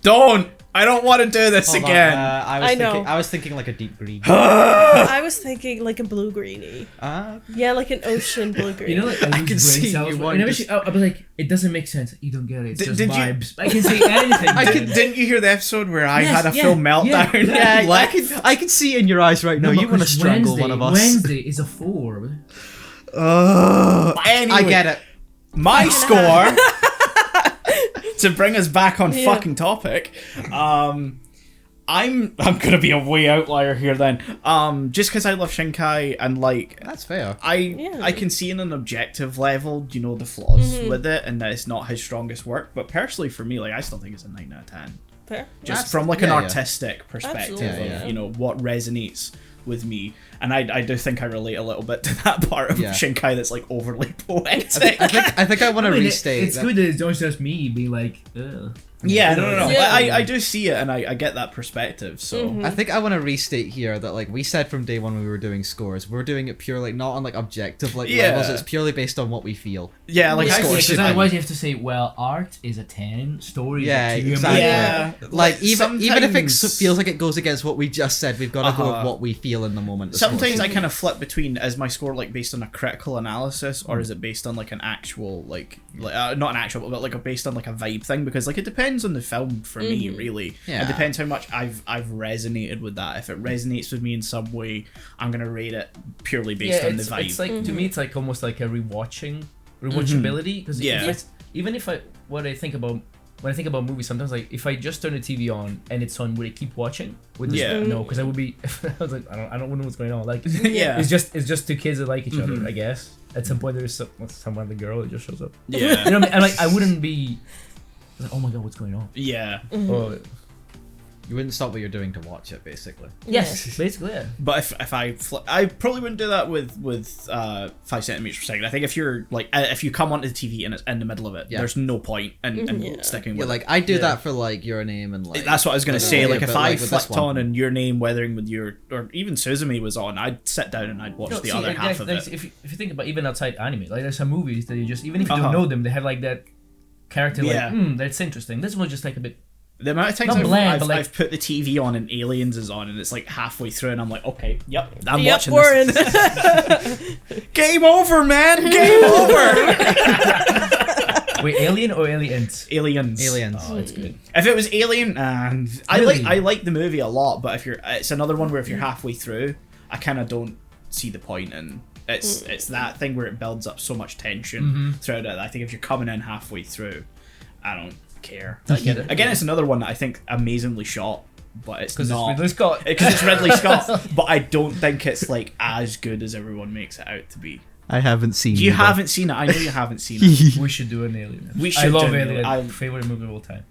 Don't! I don't want to do this Hold on, again. I know. I was thinking like a deep green. I was thinking like a blue greeny. Yeah, like an ocean blue green. You know, like, I can see you want to- I was like, it doesn't make sense. You don't get it. It's just Did you- vibes. I can say anything. Didn't you hear the episode where I Yes, had a yeah, full meltdown? Yeah, and left? I can see it in your eyes right now. No, You want to because strangle one of us. Wednesday is a 4. Anyway, I get it. my score to bring us back on Yeah. fucking topic. I'm gonna be a way outlier here then. Just because I love Shinkai and like That's fair. I can see in an objective level, you know, the flaws with it and that it's not his strongest work. But personally, for me, like I still think it's a 9 out of 10. Fair. Just That's- from like an yeah, yeah. artistic perspective Absolutely. of Yeah. you know what resonates with me, and I do think I relate a little bit to that part of Yeah. Shinkai that's like overly poetic. I think I want to restate. It's that- good that it's not just me being like, ugh. Yeah, no. Yeah. I do see it, and I get that perspective. So I think I want to restate here that like we said from day one when we were doing scores, we're doing it purely not on like objective like Yeah. levels. It's purely based on what we feel. yeah, like Yeah. I Score Because should be- otherwise you have to say, well, art is a 10, story Yeah, is a 2. exactly. yeah, Like even if it sometimes- feels like it goes against what we just said, we've got to go Uh-huh. with what we feel in the moment. Sometimes I kind of flip between, is my score like based on a critical analysis or is it based on like an actual like not an actual but like based on like a vibe thing, because like it depends on the film for me really. Yeah. It depends how much I've resonated with that. If it resonates with me in some way, I'm gonna rate it purely based on the vibe. It's like to me, it's like almost like a rewatchability. Because Yeah. even if when I think about movies, sometimes like if I just turn the TV on and it's on, would I keep watching? Yeah. No, because I would be. I was like, I don't know what's going on. Like, Yeah. it's just two kids that like each other. I guess at some point there's some other girl that just shows up. Yeah. You know what I mean? And like I wouldn't be. Like, oh my god, what's going on? Yeah. Oh, you wouldn't stop what you're doing to watch it, basically. yes, basically, yeah. But if I I probably wouldn't do that with 5 centimeters per second. I think if you're like if you come onto the TV and it's in the middle of it, Yeah. there's no point in Yeah. sticking Yeah, with like it. I do that for like Your Name and like. That's what I was gonna say. Yeah, Like but, if I like, with this flicked one- on and Your Name, Weathering with Your, or even Suzume was on, I'd sit down and I'd watch the other half of it. If you think about even outside anime, like there's some movies that you just even if you Uh-huh. don't know them, they have like that character Yeah. like, that's interesting. This one just like a bit. The amount of times Not bland, but like- I've put the TV on and Aliens is on and it's like halfway through and I'm like, okay, yep, I'm Yep, watching we're this. in. Game over, man! Game over! Wait, Alien or Aliens? Aliens. Aliens. Oh, it's good. If it was Alien, and Really? I like the movie a lot, but if it's another one where if you're halfway through, I kind of don't see the point in. It's that thing where it builds up so much tension throughout it. I think if you're coming in halfway through, I don't care. I get it. Again, it's another one that I think amazingly shot, but it's Because not. it's Ridley Scott. Because it's Ridley Scott, but I don't think it's like as good as everyone makes it out to be. I haven't seen. You haven't seen it. I know you haven't seen it. We should do an Alien. We I should love do an Alien. Alien. Favorite movie of all time.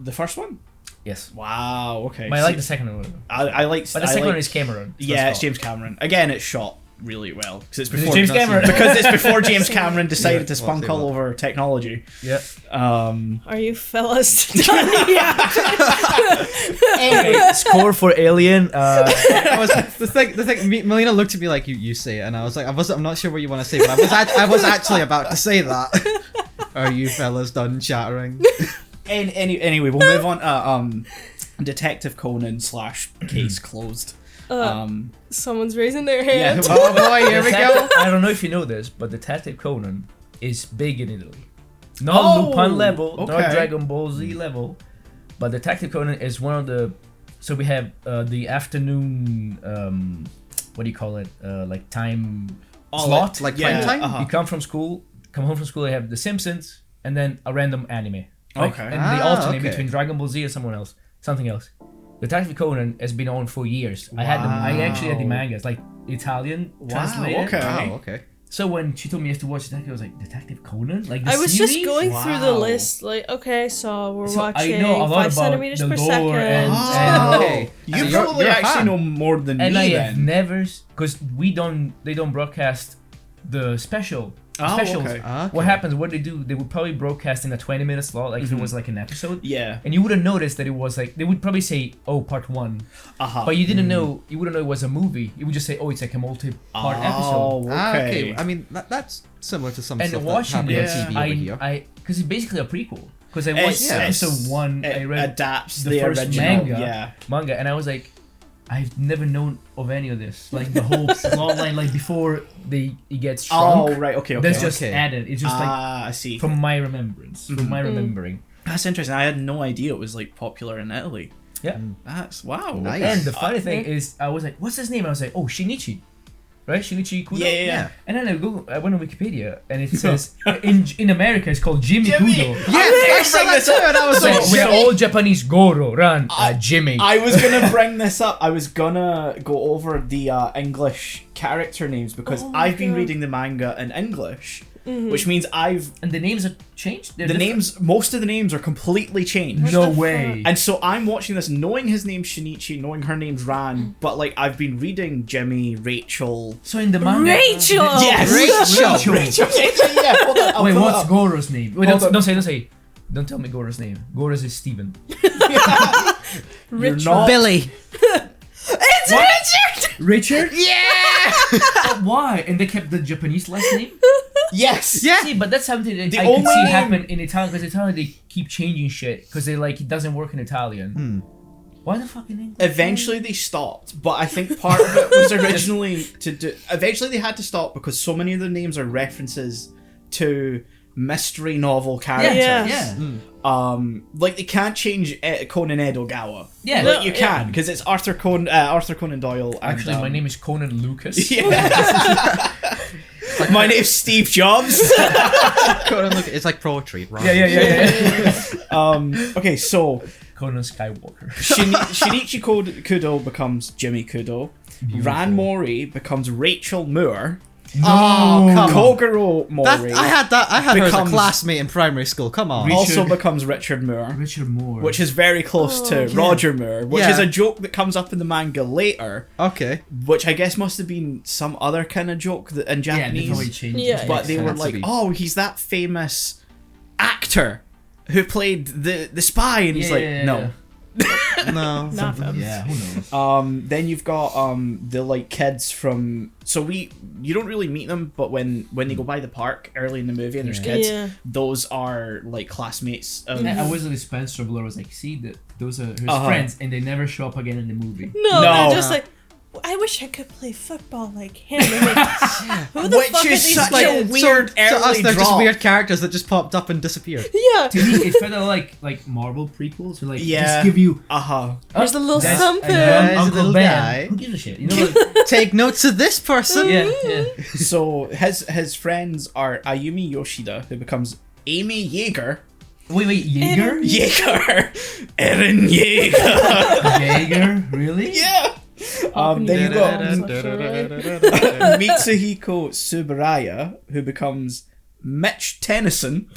The first one. Yes. Wow. Okay. But I like the second one. I like. But the I second like- one is Cameron. It's not Yeah, it's Scott. James Cameron. Again, it's shot really well because it's Because before it's James Cameron. because it's before James Cameron decided to Yeah, spunk well, all over technology. Yeah. Are you fellas done yet? Anyway, score for Alien. I was, the thing. Melina looked at me like you say it, and I was like, I'm not sure what you want to say, but I was actually about to say that. Are you fellas done chattering? Anyway, we'll move on to Detective Conan / case closed. Someone's raising their Yeah, hand. Oh boy, here we go. I don't know if you know this, but Detective Conan is big in Italy. Not Lupin level, not okay. Dragon Ball Z level, but Detective Conan is one of the So we have the afternoon. What do you call it? Like time slot. Like prime time. You come home from school. You have The Simpsons, and then a random anime. Like, Okay. And they alternate okay. between Dragon Ball Z or something else. Detective Conan has been on for years. I actually had the manga. It's like Italian translated. okay. Wow, okay. So when she told me I have to watch Detective, I was like, Detective Conan? Like the I was series? just going through the Wow. list, like, okay, so we're So I watching know a lot 5 about centimeters the per lore second. and- Oh, okay. you So you're- probably you're a actually fan. know more than And me I have then. never, because they don't broadcast the specials. Okay. What happens? What they do? They would probably broadcast in a 20-minute slot, like if it was like an episode. Yeah. And you wouldn't notice that it was like they would probably say, "Oh, part 1," but you didn't know. You wouldn't know it was a movie. You would just say, "Oh, it's like a multi-part episode." Okay. I mean, that's similar to some And stuff watching that this, happens on TV over here. I because it's basically a prequel. Because I watched Yes. episode 1, It I read adapts the the first original. manga, and I was like, I've never known of any of this. Like the whole plot line, like before it gets shrunk. Oh, right. Okay. That's just Okay. added. It's just like I see. from my remembrance, from my remembering. That's interesting. I had no idea it was like popular in Italy. Yeah. That's wow. Nice. And the funny thing is, I was like, "What's his name?" I was like, "Oh, Shinichi." Right, Shinichi Kudo. Yeah. And then I went on Wikipedia, and it says in America it's called Jimmy Kudo. I saw that too, and I was So like, we're all Japanese. Goro, Ran, Jimmy. I was gonna bring this up. I was gonna go over the English character names because Oh my I've been God. reading the manga in English, which means I've And the names are changed. They're the different? names. Most of the names are completely changed. No the way. And so I'm watching this, knowing his name's Shinichi, knowing her name's Ran, but like I've been reading Jimmy, Rachel. So in the manga, Rachel! Yes, Rachel. yeah, hold on, I'll Wait, pull it what's up. Goro's name? Wait, Hold on. don't say. Don't tell me Goro's name. Goro's is Steven. You're not. Billy. It's Richard! Richard? Yeah. But why? And they kept the Japanese last name? Yes. Yeah. See, but that's something that The I could only see name- happen in Italian, because Italian they keep changing shit because they like it doesn't work in Italian. Why the fucking English? Eventually they stopped, but I think part of it was originally to do. Eventually they had to stop because so many of the names are references to mystery novel characters. Yeah. Like they can't change Conan Edogawa. Yeah. Like you Yeah. can because it's Arthur Conan Doyle. And, Actually, my name is Conan Lucas. Yeah. My name's Steve Jobs. It's like poetry. Right? Yeah. Okay, so Conan Skywalker. Shinichi Kudo becomes Jimmy Kudo. Ran Mori becomes Rachel Moore. Oh, come on. Kogoro Mori I had her as a becomes- classmate in primary school. Come on. also Richard- becomes Richard Moore. Richard Moore. Which is very close to Roger Moore, which Yeah. is a joke that comes up in the manga later, Okay. which I guess must have been some other kind of joke that in yeah, they Japanese. probably changed Yeah. it. But they were Has to like, be. "Oh, he's that famous actor who played the spy," and he's like, "No." No. Not him. Yeah, who knows? Then you've got the like kids from. So you don't really meet them, but when they go by the park early in the movie and there's Yeah. kids, Yeah. those are like classmates. Of, And I was with Spencer Blur. Was like, see that those are his Uh-huh. friends, and they never show up again in the movie. No, No. they're just like, I wish I could play football like him. I'm like, who the Which fuck is are these such kids? a weird To us, early they're just drop. weird characters that just popped up and disappeared. Yeah. To me, it felt like Marvel prequels. Who like Yeah. just give you There's a little that's- something. and There's a Uncle little Ben. guy. Who gives a shit? You know, like, Take notes of this person. yeah. So his friends are Ayumi Yoshida, who becomes Amy Yeager. Wait, Jaeger? Yeager, Eren Yeager. Jaeger? Really? Yeah. Then you got Mitsuhiko Tsuburaya, who becomes Mitch Tennyson.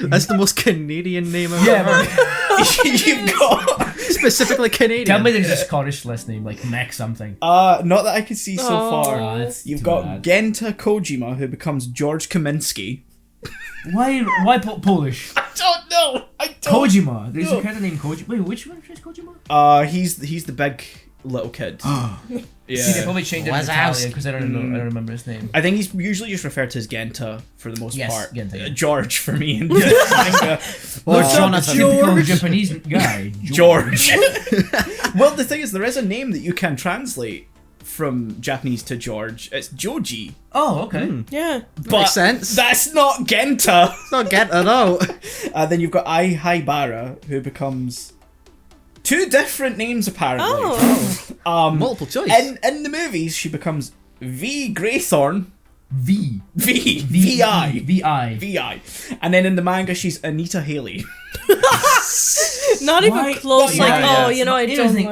That's the most Canadian name I've Yeah, ever heard. but You've got Specifically Canadian. tell me there's a Scottish last name like Mac something. not that I can see so Oh. far. that's You've too got bad. Genta Kojima, who becomes George Kaminsky. Why Polish? I don't know. Kojima. There's No. a character named Kojima. Wait, which one is Kojima? He's the big little kid. Yeah. See, they probably changed it in Wazowski. Italian because I don't know. I don't remember his name. I think he's usually just referred to as Genta for the most Yes, part. Genta, yeah. George for me in the manga. Or Uh, Jonathan. Typical Japanese guy. George. Well, the thing is, there is a name that you can translate from Japanese to George. It's Joji. Oh, okay. Yeah. But Makes sense. that's not Genta. It's not get it out. Then you've got Ai Haibara, who becomes 2 different names apparently. Oh. Multiple choice. In the movies, she becomes V. Greythorn. V. V-I. And then in the manga, she's Anita Haley. Not even close. Well, like, yeah. I Here's the don't thing,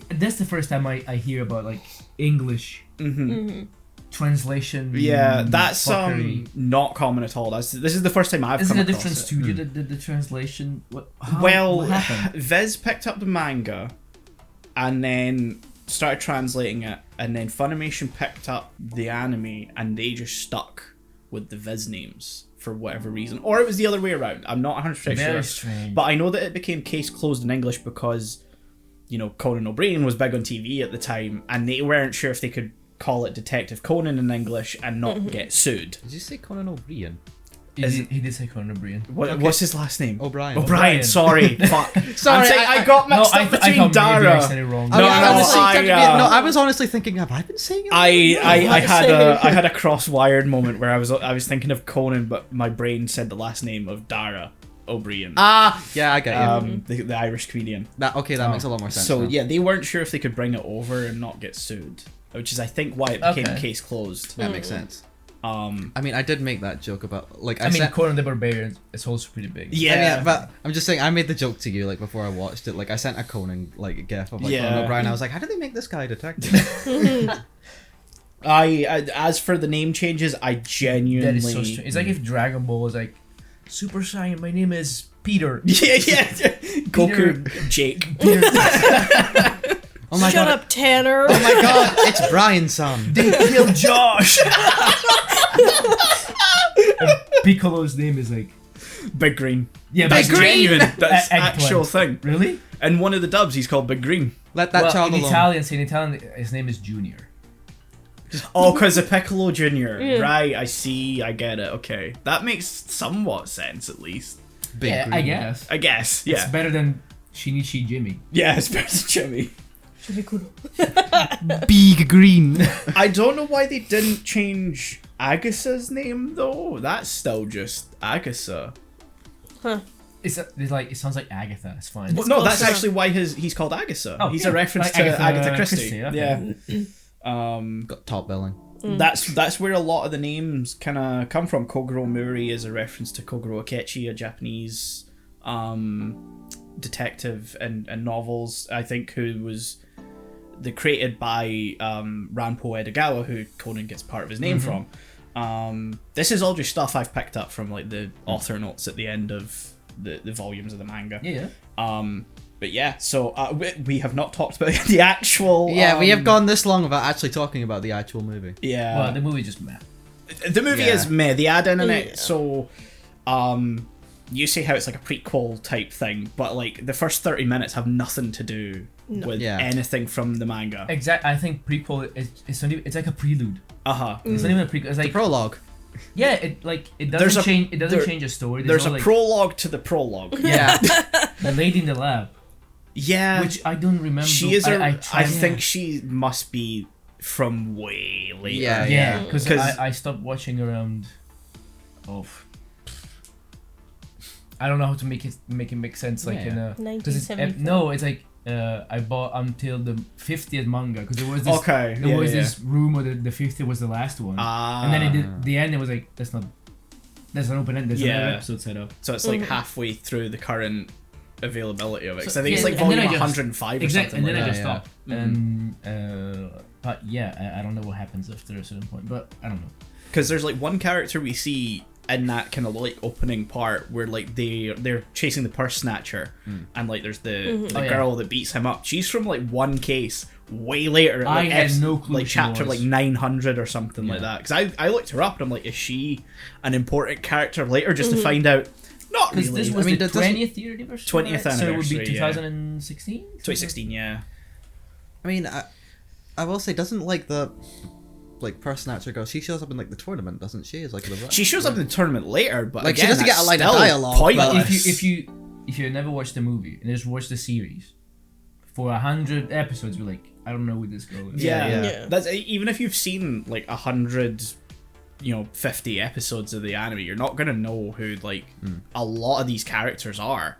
like. that's the first time I hear about like English translation. Yeah, that's fuckery. not common at all. This is the first time I've Is come it a across different it. studio that did the translation? What Well, happened? Viz picked up the manga and then started translating it, and then Funimation picked up the anime and they just stuck with the Viz names for whatever reason. Or it was the other way around. I'm not 100% Very sure. strange. But I know that it became case closed in English because, you know, Conan O'Brien was big on TV at the time and they weren't sure if they could call it Detective Conan in English and not get sued. Did you say Conan O'Brien? He did say Conan O'Brien. What's his last name? O'Brien. O'Brien, sorry. Fuck. Sorry, I got mixed up between Dara. I said it wrong. I was honestly thinking, have I been saying it? I had a cross-wired moment where I was thinking of Conan, but my brain said the last name of Dara O'Brien. Yeah, I get you. The Irish comedian. That makes a lot more sense. So now. yeah, they weren't sure if they could bring it over and not get sued, which is I think why it became case closed. That makes sense. I mean, I did make that joke about like Conan the Barbarian is also pretty big. Yeah, but I'm just saying I made the joke to you like before I watched it. Like I sent a Conan like gif of like Conan O'Brien. I was like, how did they make this guy a detective? As for the name changes, I genuinely. That is so strange. It's like if Dragon Ball was like, Super Saiyan, my name is Peter. Yeah. Goku, Jake. Oh my Shut god! up, Tanner. Oh my god! It's Brian's son. They killed Josh. Piccolo's name is like Big Green. Yeah, That's Big Green. genuine. That's Eggplant. actual thing. Really? And one of the dubs, he's called Big Green. Let that child in alone. Italian, his name is Junior. Oh, because of Piccolo Jr. Yeah. Right, I see, I get it. Okay. That makes somewhat sense, at least. Big Green. I guess. I guess, yeah. It's better than Shinichi Jimmy. Yeah, it's better than Jimmy. Big Green. I don't know why they didn't change Agasa's name, though. That's still just Agasa. Huh. It's like it sounds like Agatha. It's fine. Well, no, that's actually why he's called Agasa. Oh, he's yeah. a reference Like to Agatha Christie. Christie, okay. Yeah. Got top billing. That's where a lot of the names kind of come from. Kogoro Muri is a reference to Kogoro Akechi, a Japanese detective and novels, I think, who was created by Ranpo Edogawa, who Conan gets part of his name from. This is all just stuff I've picked up from like the author notes at the end of the volumes of the manga. Yeah. But yeah, so we have not talked about the actual. Yeah, we have gone this long without actually talking about the actual movie. Yeah. Well, the movie just meh. The movie Yeah. is meh. The add in it, Yeah. so you say how it's like a prequel type thing, but like the first 30 minutes have nothing to do with Yeah. anything from the manga. I think prequel it's not even, it's like a prelude. Uh-huh. It's not even a prequel. It's like Prologue. yeah, it doesn't There's a- change. It doesn't there- change the story. There's no, a like, prologue to the prologue. Yeah. the lady in the lab, Yeah. which I don't remember. She is I I think she must be from way later. Yeah. yeah, because 'Cause- I stopped watching around. I don't know how to make it make sense like in a 1974. no, it's like I bought until the 50th manga because there was this Okay. there was this rumor that the 50th was the last one, and then the end it was like that's an open end. There's another episode set up. So it's like halfway through the current availability of it. 'Cause So- I think it's yeah, like and then volume I just- 105 or Exactly, something and then like I that. just stopped. And but yeah, I don't know what happens after a certain point, but I don't know. Because there's like one character we see in that kind of like opening part where like they're chasing the purse snatcher, and like there's the Oh, yeah. girl that beats him up. She's from like one case way later. I Like, had no clue Like she chapter was. like 900 or something like Yeah. that. Because I looked her up and I'm like, is she an important character later? Just to find out. Not Because really. this was I mean, the that doesn't- 20th year anniversary. 20th right? So it would be anniversary, yeah. 2016. 2016, yeah. I mean, I will say, doesn't like the like purse snatcher girl? She shows up in like the tournament, doesn't she? As like the She shows up in the tournament later, but Like, she again, doesn't get that's a line of still dialogue, but pointless. If you never watched the movie and just watched the series for 100 episodes, you're like, I don't know who this girl is. Yeah. Yeah. That's even if you've seen like 50 episodes of the anime, you're not gonna know who like a lot of these characters are.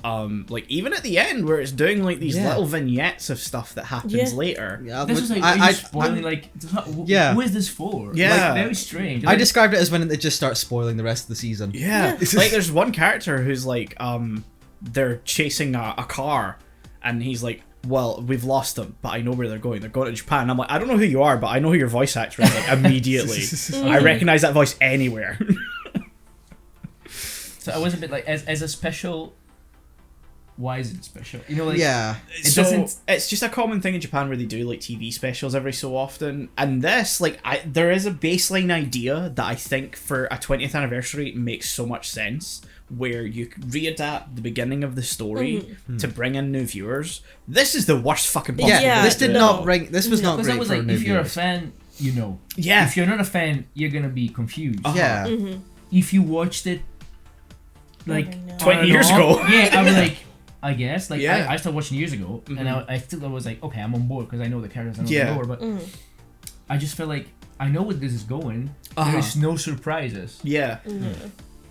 Like even at the end where it's doing like these little vignettes of stuff that happens later. Yeah, This was like, are you spoiling, like, who is this for? Yeah. Like, very strange. I described it as when they just start spoiling the rest of the season. Yeah. Like there's one character who's like, they're chasing a car, and he's like, well, we've lost them, but I know where they're going. They're going to Japan. And I'm like, I don't know who you are, but I know who your voice actor is, like, immediately. I recognize that voice anywhere. So I was a bit like, as a special, why is it special? You know, like, it's just a common thing in Japan where they do like TV specials every so often, and this, like, there is a baseline idea that I think for a 20th anniversary makes so much sense, where you readapt the beginning of the story to bring in new viewers. This is the worst fucking possible. Yeah, this did not bring. This was not great was for like, new if you're a viewers. fan, you know. Yeah. If you're not a fan, you're gonna be confused. Yeah. If you watched it, like 20 years ago. Yeah, I was like, I guess, like, Yeah. I started watching years ago, and I still was like, okay, I'm on board because I know the characters, I know the lore, but I just felt like I know where this is going. There's no surprises. Yeah.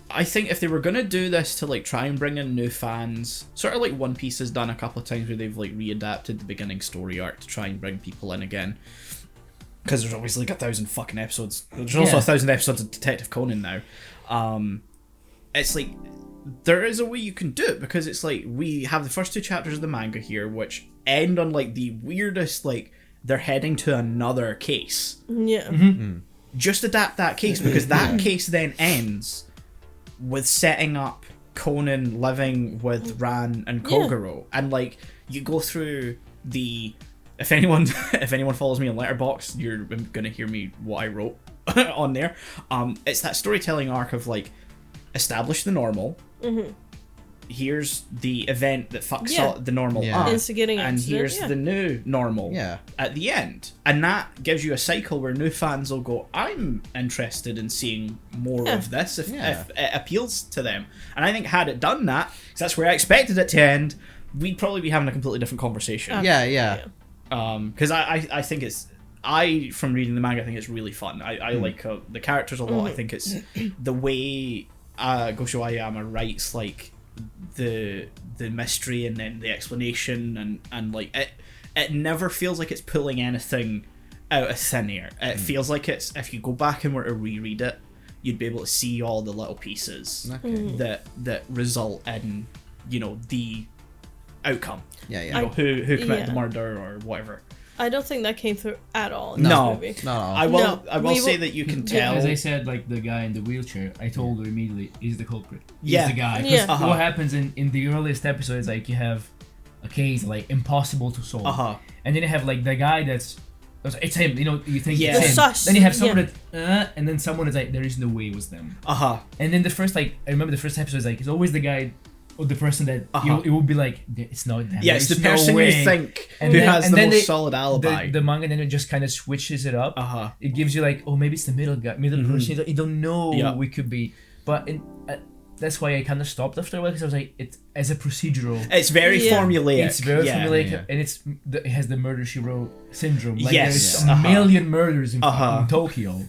I think if they were gonna do this to like try and bring in new fans, sort of like One Piece has done a couple of times where they've like readapted the beginning story arc to try and bring people in again. Because there's always like 1,000 fucking episodes. There's also 1,000 episodes of Detective Conan now. It's like there is a way you can do it, because it's like we have the first 2 chapters of the manga here, which end on like the weirdest, like they're heading to another case. Yeah. Just adapt that case, because that case then ends with setting up Conan living with Ran and Kogoro, and like you go through the. If anyone follows me on Letterboxd, you're gonna hear me what I wrote on there. It's that storytelling arc of like establish the normal. Here's the event that fucks up the normal up, instigating and incident, here's the new normal at the end, and that gives you a cycle where new fans will go, I'm interested in seeing more of this if it appeals to them. And I think had it done that, because that's where I expected it to end, we'd probably be having a completely different conversation. Because I think it's, from reading the manga, I think it's really fun. I like the characters a lot. I think it's the way Gosho Ayama writes like the mystery and then the explanation, and like it never feels like it's pulling anything out of thin air. It feels like it's, if you go back and were to reread it, you'd be able to see all the little pieces that result in, you know, the outcome. You know, who committed the murder or whatever. I don't think that came through at all in this movie. Not at all. I will say that you can tell. As I said, like the guy in the wheelchair, I told her immediately, he's the culprit. He's the guy. Yeah. What happens in the earliest episodes, like you have a case like impossible to solve, and then you have like the guy that's, it's him. You know, you think it's him. Sus. Then you have someone that, and then someone is like, there is no way it was them. And then the first, like, I remember the first episode is like, it's always the guy. Or the person that it will be like, it's not them. Yeah, it's the person you think who has the most solid alibi. The manga then it just kind of switches it up. It gives you like, oh, maybe it's the middle person. You don't know who it could be. But that's why I kind of stopped after a while, because I was like, it's as a procedural. It's very formulaic. It's very formulaic, and it has the Murder She Wrote syndrome. Like there's a million murders in Tokyo.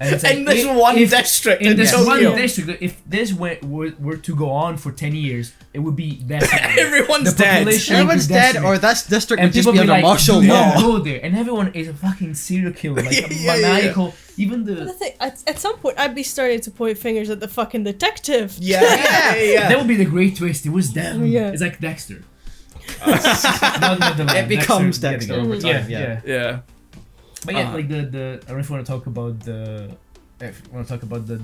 And it's like, in this one district in this Tokyo. one district, if this were to go on for 10 years, it would be definitely everyone's dead. Everyone's dead, or that district would just people be under like, martial do law. not go there, and everyone is a fucking serial killer, like a maniacal. Even But the thing, at some point, I'd be starting to point fingers at the fucking detective. That would be the great twist. It was them. It's like Dexter. It becomes Dexter over time. Yeah. But yeah, like the I don't know if you want to talk about the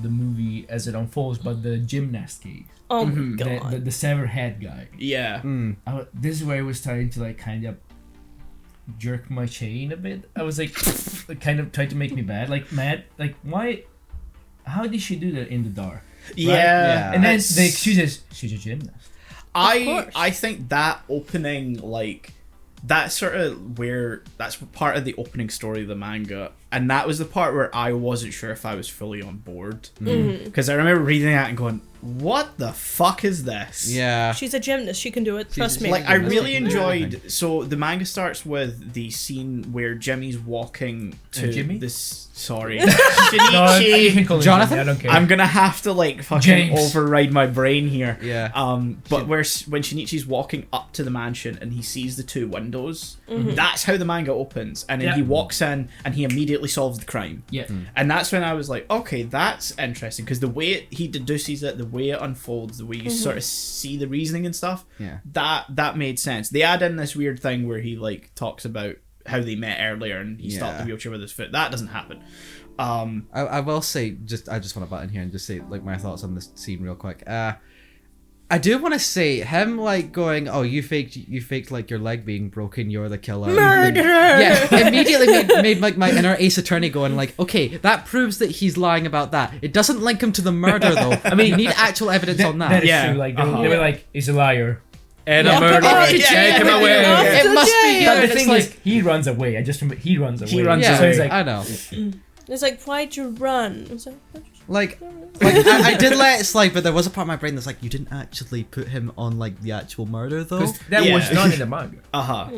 movie as it unfolds, but the gymnast case. Oh my god. The severed head guy. Yeah. This is where I was starting to like kind of jerk my chain a bit. I was like kind of trying to make me mad. Like why? How did she do that in the dark? Yeah. And then the excuse is she's a gymnast. I think that opening, like, that's sort of where, that's part of the opening story of the manga, and that was the part where I wasn't sure if I was fully on board, because I remember reading that and going, what the fuck is this? Yeah. She's a gymnast. She can do it. Trust me. Like, I Gymnast, really she can do enjoyed. So the manga starts with the scene where Jimmy's walking to Jimmy? this. Sorry, No, you can call him Jonathan? Jimmy, I don't care. I'm gonna have to like fucking James. override my brain here. Yeah. But when Shinichi's walking up to the mansion and he sees the two windows, that's how the manga opens. And then Yeah. he walks in and he immediately solves the crime. Yeah. And that's when I was like, okay, that's interesting because the way he deduces it, the way it unfolds, the way you sort of see the reasoning and stuff, Yeah. that made sense. They add in this weird thing where he like talks about how they met earlier and he stopped the wheelchair with his foot. That doesn't happen. I will say, I just want to butt in here and just say like my thoughts on this scene real quick. I do want to say him like going, oh, you faked like your leg being broken, you're the killer. Murderer! Yeah, immediately made like my inner Ace Attorney going like, okay, that proves that he's lying about that. It doesn't link him to the murder though. I mean, you need actual evidence on that. That is Yeah. true. Like they were like, he's a liar. And Yeah, a murderer. but- Take him yeah, away. yeah. It must be. But But the It's thing like, is, he runs away. I just remember he runs away. He runs yeah, So he's like, I know. It's like, why'd you run? It's like, I did let it slide, but there was a part of my brain that's like, you didn't actually put him on like the actual murder though. because that Yeah. was not in the manga. Uh-huh.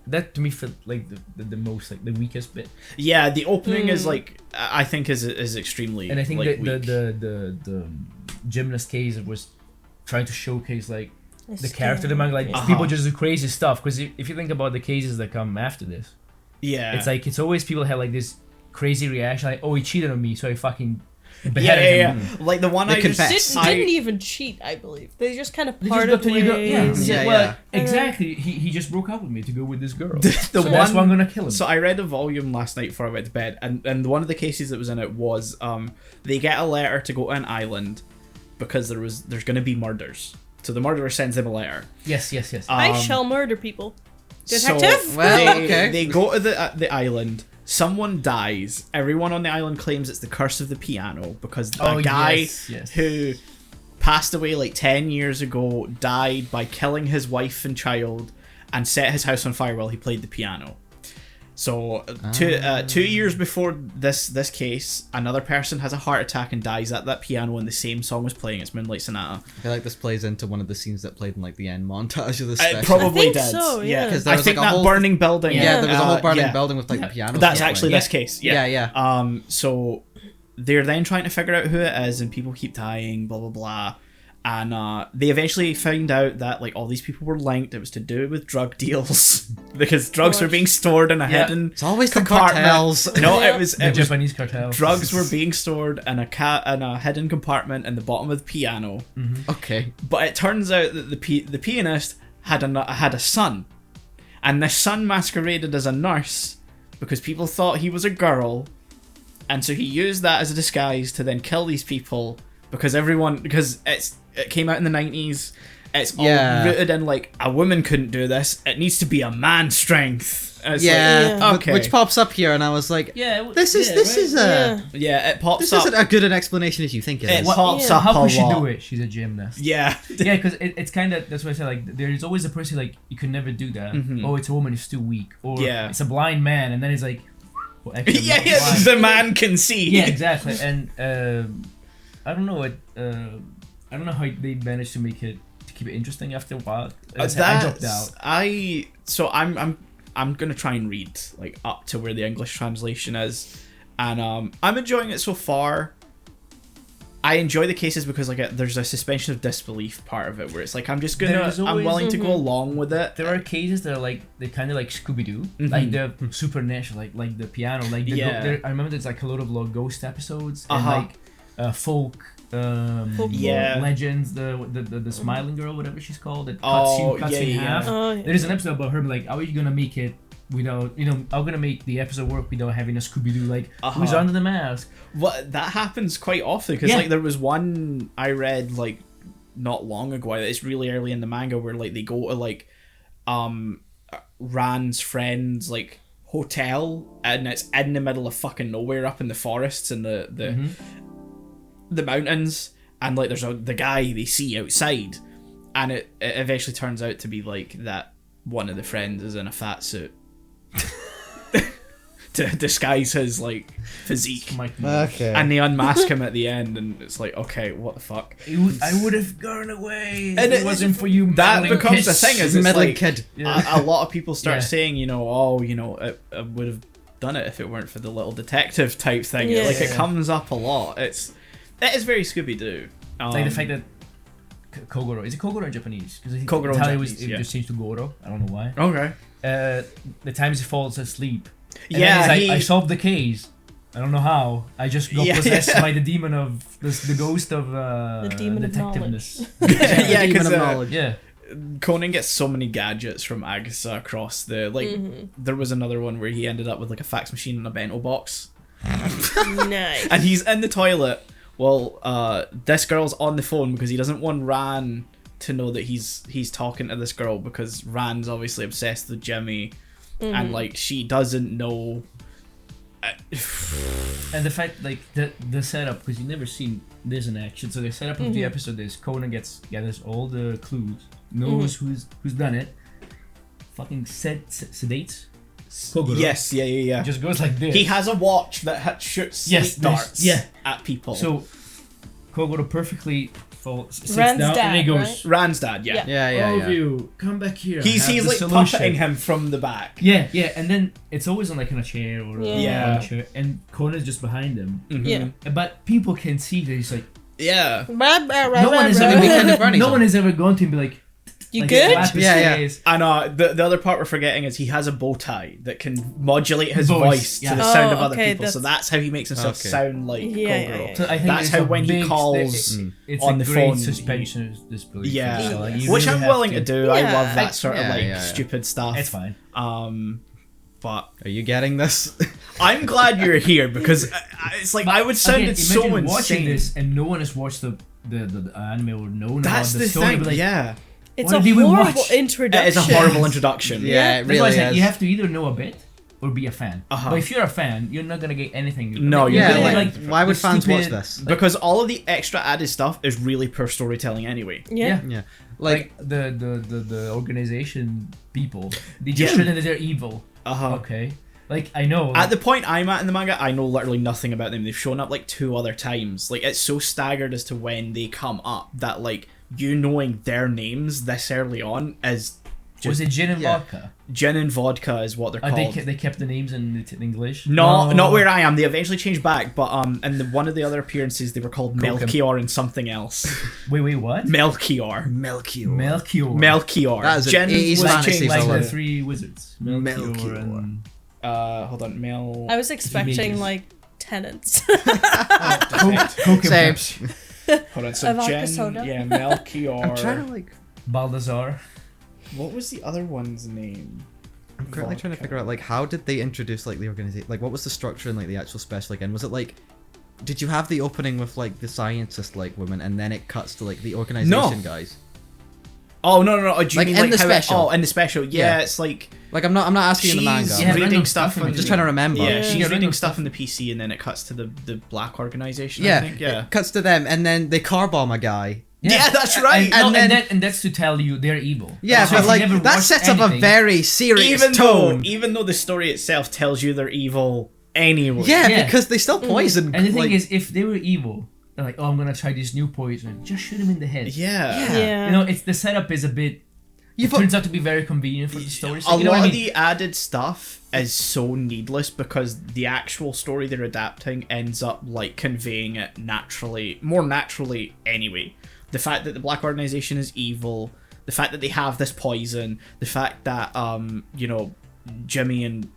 That to me felt like the most like the weakest bit. Yeah, the opening is like I think is extremely And I think like, that weak. the gymnast case was trying to showcase like the It's character of the manga. Like Uh-huh. people just do crazy stuff. Because if you think about the cases that come after this, yeah. it's like it's always people have like this crazy reaction, like, oh, he cheated on me, so I fucking yeah, beheaded yeah, him. yeah. Like the one They I confess. just didn't even cheat, I believe. They just kind of They just parted got to ways. Yeah, well, yeah. exactly. He just broke up with me to go with this girl. The so that's why I'm gonna kill him. So I read a volume last night before I went to bed, and one of the cases that was in it was they get a letter to go to an island because there's going to be murders. So the murderer sends them a letter. yes. I shall murder people. Detective? So Well, they, okay. they go to the island. Someone dies. Everyone on the island claims it's the curse of the piano because a guy yes. who passed away like 10 years ago died by killing his wife and child and set his house on fire while he played the piano. So 2 years before this case, another person has a heart attack and dies at that piano when the same song was playing. It's Moonlight Sonata. I feel like this plays into one of the scenes that played in like the end montage of the It special. probably I think did. so, yeah. 'Cause there I was, think like, a that whole- burning building. yeah, there was a whole burning yeah. building with like Yeah. the piano. That's stuff actually playing. this case. Yeah. Yeah. So they're then trying to figure out who it is, and people keep dying. Blah blah blah. And they eventually found out that like all these people were linked. It was to do with drug deals because drugs were being stored in a hidden It's always the compartment. cartels. No, Yeah. it was The Japanese cartel. drugs were being stored in a hidden compartment in the bottom of the piano. Okay. But it turns out that the pianist had a son, and this son masqueraded as a nurse because people thought he was a girl, and so he used that as a disguise to then kill these people because it came out in the 90s. It's all rooted in like a woman couldn't do this. It needs to be a man's strength. And it's Yeah. like, okay. Which pops up here, and I was like, this is a Yeah, it pops this up. isn't a good an explanation as you think it It is. pops Yeah. up How a could she lot. do it? She's a gymnast. Yeah. Yeah, because it's kind of that's why I said like there's always a person like you could never do that. Oh, it's a woman, it's too weak, or Yeah. it's a blind man, and then it's like, well, actually, I'm yeah, not yeah, blind. the man can see. Yeah, exactly. And I don't know I don't know how they managed to make it to keep it interesting after a while. I dropped out. I'm gonna try and read like up to where the English translation is, and I'm enjoying it so far. I enjoy the cases because like there's a suspension of disbelief part of it where it's like I'm willing to go along with it. There are cases that are like they're kind of like Scooby Doo, like the supernatural, like the piano, like the I remember there's like a lot of like ghost episodes and like folk. Legends, the smiling girl, whatever she's called, that cuts you in half. Oh, yeah. There is an episode about her like, how are you gonna make it without, how gonna make the episode work without having a Scooby Doo like who's under the mask? Well, that happens quite often because like there was one I read like not long ago. It's really early in the manga where like they go to like Ran's friend's like hotel and it's in the middle of fucking nowhere up in the forests and the mountains, and like there's the guy they see outside, and it eventually turns out to be like that one of the friends is in a fat suit to disguise his like physique. Okay. And they unmask him at the end, and it's like, okay, what the fuck? I would have gone away And if it wasn't for you. That meddling becomes the kids. thing, is it's Meddling like kid. a lot of people start Yeah. saying, I would have done it if it weren't for the little detective type thing. Yeah. Like it Yeah. comes up a lot. It is very Scooby Doo. Like the fact that Kogoro, is it Kogoro in Japanese? Because Kogoro in Italian Japanese, it yeah. just changed to Goro. I don't know why. Okay. The times he falls asleep. And Yeah, then he's he- like, I solved the case. I don't know how. I just got Yeah, possessed yeah. by the demon of the ghost of The demon of detectiveness. Yeah, Demon because of knowledge. Yeah. Conan gets so many gadgets from Agatha across the There was another one where he ended up with like a fax machine and a bento box, Nice. and he's in the toilet. Well, this girl's on the phone because he doesn't want Ran to know that he's talking to this girl, because Ran's obviously obsessed with Jimmy, and like she doesn't know. And the fact, like, the setup, because you've never seen this in action, so the setup of the episode is Conan gathers all the clues, knows who's done it, fucking sedates Kogoro. Yes, yeah. Just goes like this. He has a watch that shoots Yes, sleep darts yeah. at people. So Kogoro perfectly sits Ran's down and he dad, goes, Ran's dad, yeah. Yeah. all of you, come back here. He's I have the like solution." puppeting him from the back. Yeah, and then it's always on like in a chair or Yeah. on a chair, and Conan's just behind him. Yeah. But people can see that he's like, Yeah. no one has ever, kind of running no one has ever gone to him and be like, You like, good? slap his Yeah. face. And the other part we're forgetting is he has a bow tie that can modulate his voice yeah. to the sound of Oh, other okay, people. So that's how he makes himself Okay. sound like Kogoro. So I think That's it's how a when he big- calls it's on a the great phone, suspension of disbelief. Yeah. So, like, you Which really I'm have willing to do. I Yeah. love that sort of Yeah, like yeah. stupid stuff. It's fine. But Are you getting this? I'm glad you're here because it's like I would sound Again, it so imagine watching insane. this and no one has watched the anime or known That's about the the story. thing. But like, yeah. It's What a did we horrible watch? introduction. It is a horrible introduction. Yeah, it That's why I really said is. you have to either know a bit or be a fan. Uh-huh. But if you're a fan, you're not gonna get anything. No, you're Yeah, really like, why would the fans watch stupid- this? Because all of the extra added stuff is really poor storytelling anyway. Yeah. Yeah. Like the organization people, they just Yeah. showed that they're evil. Uh-huh. Okay, like I know. At the point I'm at in the manga, I know literally nothing about them. They've shown up like 2 other times. Like it's so staggered as to when they come up that like you knowing their names this early on is was just it gin and yeah. vodka? gin and vodka is what they're called. They kept the names in English. No, not where I am. They eventually changed back, but and one of the other appearances they were called Coke 'em. Melchior and something else. Wait, what? Melchior. Melchior. Melchior. That is an Gin 80s was fantasy changed like villain. the 3 wizards. Melchior. And hold on, Mel. I was expecting Vegas. like tenants. Coke Same. Hold on, so A vodka Jen, soda. yeah, Melchior. I'm trying to like. Baldassar. What was the other one's name? I'm currently trying to figure out like how did they introduce like the organization? Like what was the structure and like the actual special again? Was it like? Did you have the opening with like the scientist like woman and then it cuts to like the organization guys? Oh no! Oh, do you Like, mean in like the how special? in the special? Yeah, Yeah. it's like Like I'm not asking in the manga. she's Yeah, reading random stuff. stuff in I'm just trying to remember. Yeah, Yeah. she's Yeah, reading random stuff in the PC, and then it cuts to the black organization. Yeah, I think. Yeah. it cuts to them and then they car bomb a guy. Yeah, that's right. And that's to tell you they're evil. Yeah, So if but you like never that watched sets up a anything- very serious tone. even though the story itself tells you they're evil anyway. Yeah, because they still poison. And the thing like- is, if they were evil, they're like, oh, I'm gonna try this new poison. Just shoot him in the head. Yeah. Yeah. You know, it's the setup is a bit. It turns out to be very convenient for the story. So, A you know lot what I of mean? the added stuff is so needless because the actual story they're adapting ends up like conveying it more naturally anyway. The fact that the black organization is evil, the fact that they have this poison, the fact that Jimmy and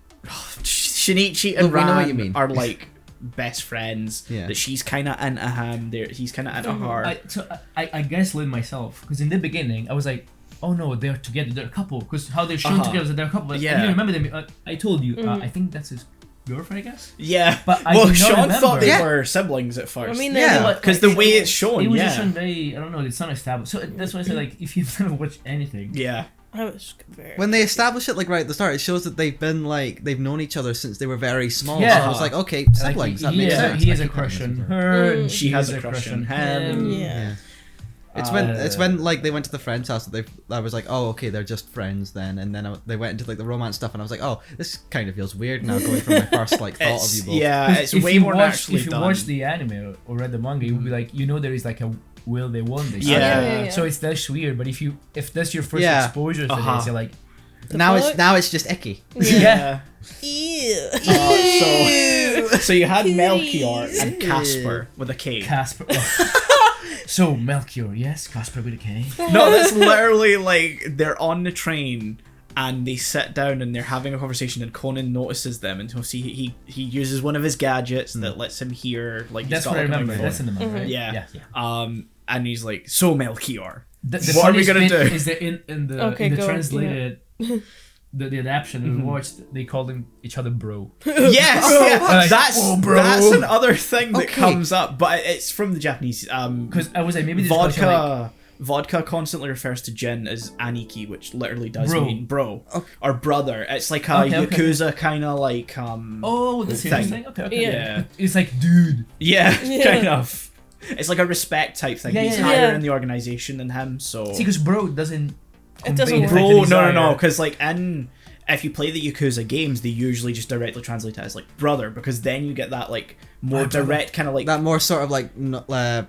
Shinichi and Look, we know what you Ran mean. are like best friends. Yeah. That she's kind of into him. He's kind of into her. I gaslit myself because in the beginning I was like, oh no, they're together, they're a couple. Because how they're shown together, is they're a couple. Like, Yeah. I didn't remember them. I told you, I think that's his girlfriend, I guess. Yeah, But I well, did not Shaun remember. thought they Yeah. were siblings at first. I mean, Yeah, they because the way it's shown, It was yeah, just shown very, I don't know, it's not established. So that's why I said, like, if you've never watched anything, yeah, I was very. when they establish it like right at the start, it shows that they've known each other since they were very small. Yeah. So I was like, okay, like, siblings. That he makes has sense. he I has a could crush on recognize her, and Mm. She has a crush on him. Yeah. Yeah. It's when like they went to the friend's house that I was like, oh, okay, they're just friends then, and then they went into like the romance stuff, and I was like, oh, this kind of feels weird now going from my first like thought of you both. Yeah, it's way more naturally If you done. watch the anime or read the manga, you would be like, there is like a will they won't they. Yeah. So it's less weird. But if that's your first Yeah. exposure to this, you're like, Now fuck? it's just icky. yeah. Ew. So you had Melchior and Casper with a K. Casper. So Melchior, yes, Casper with a K. No, that's literally like they're on the train and they sit down and they're having a conversation and Conan notices them and he uses one of his gadgets that lets him hear like That's he's got what I like a remember. microphone. That's in the manga, right? Yeah. yeah. And he's like, so Melchior, The what are we funniest gonna bit do? Is that in the Okay, in the go on, translated the adaptation we watched, they called each other bro. Yes, Like, that's oh, bro. that's another thing that Okay. comes up, but it's from the Japanese. Because I was like, maybe this question, like, Vodka constantly refers to gin as aniki, which literally does Bro. mean bro Okay. or brother. It's like a Okay, okay. yakuza kind of like oh, the serious thing. Okay. Yeah. It's like, dude. yeah, Yeah. kind of. It's like a respect type thing. Yeah, He's yeah, higher yeah. in the organization than him, so See, because bro doesn't. It doesn't convey the work. fact that bro, he's no, higher. because like if you play the Yakuza games, they usually just directly translate it as like brother, because then you get that like more My brother. direct kind of like That more sort of like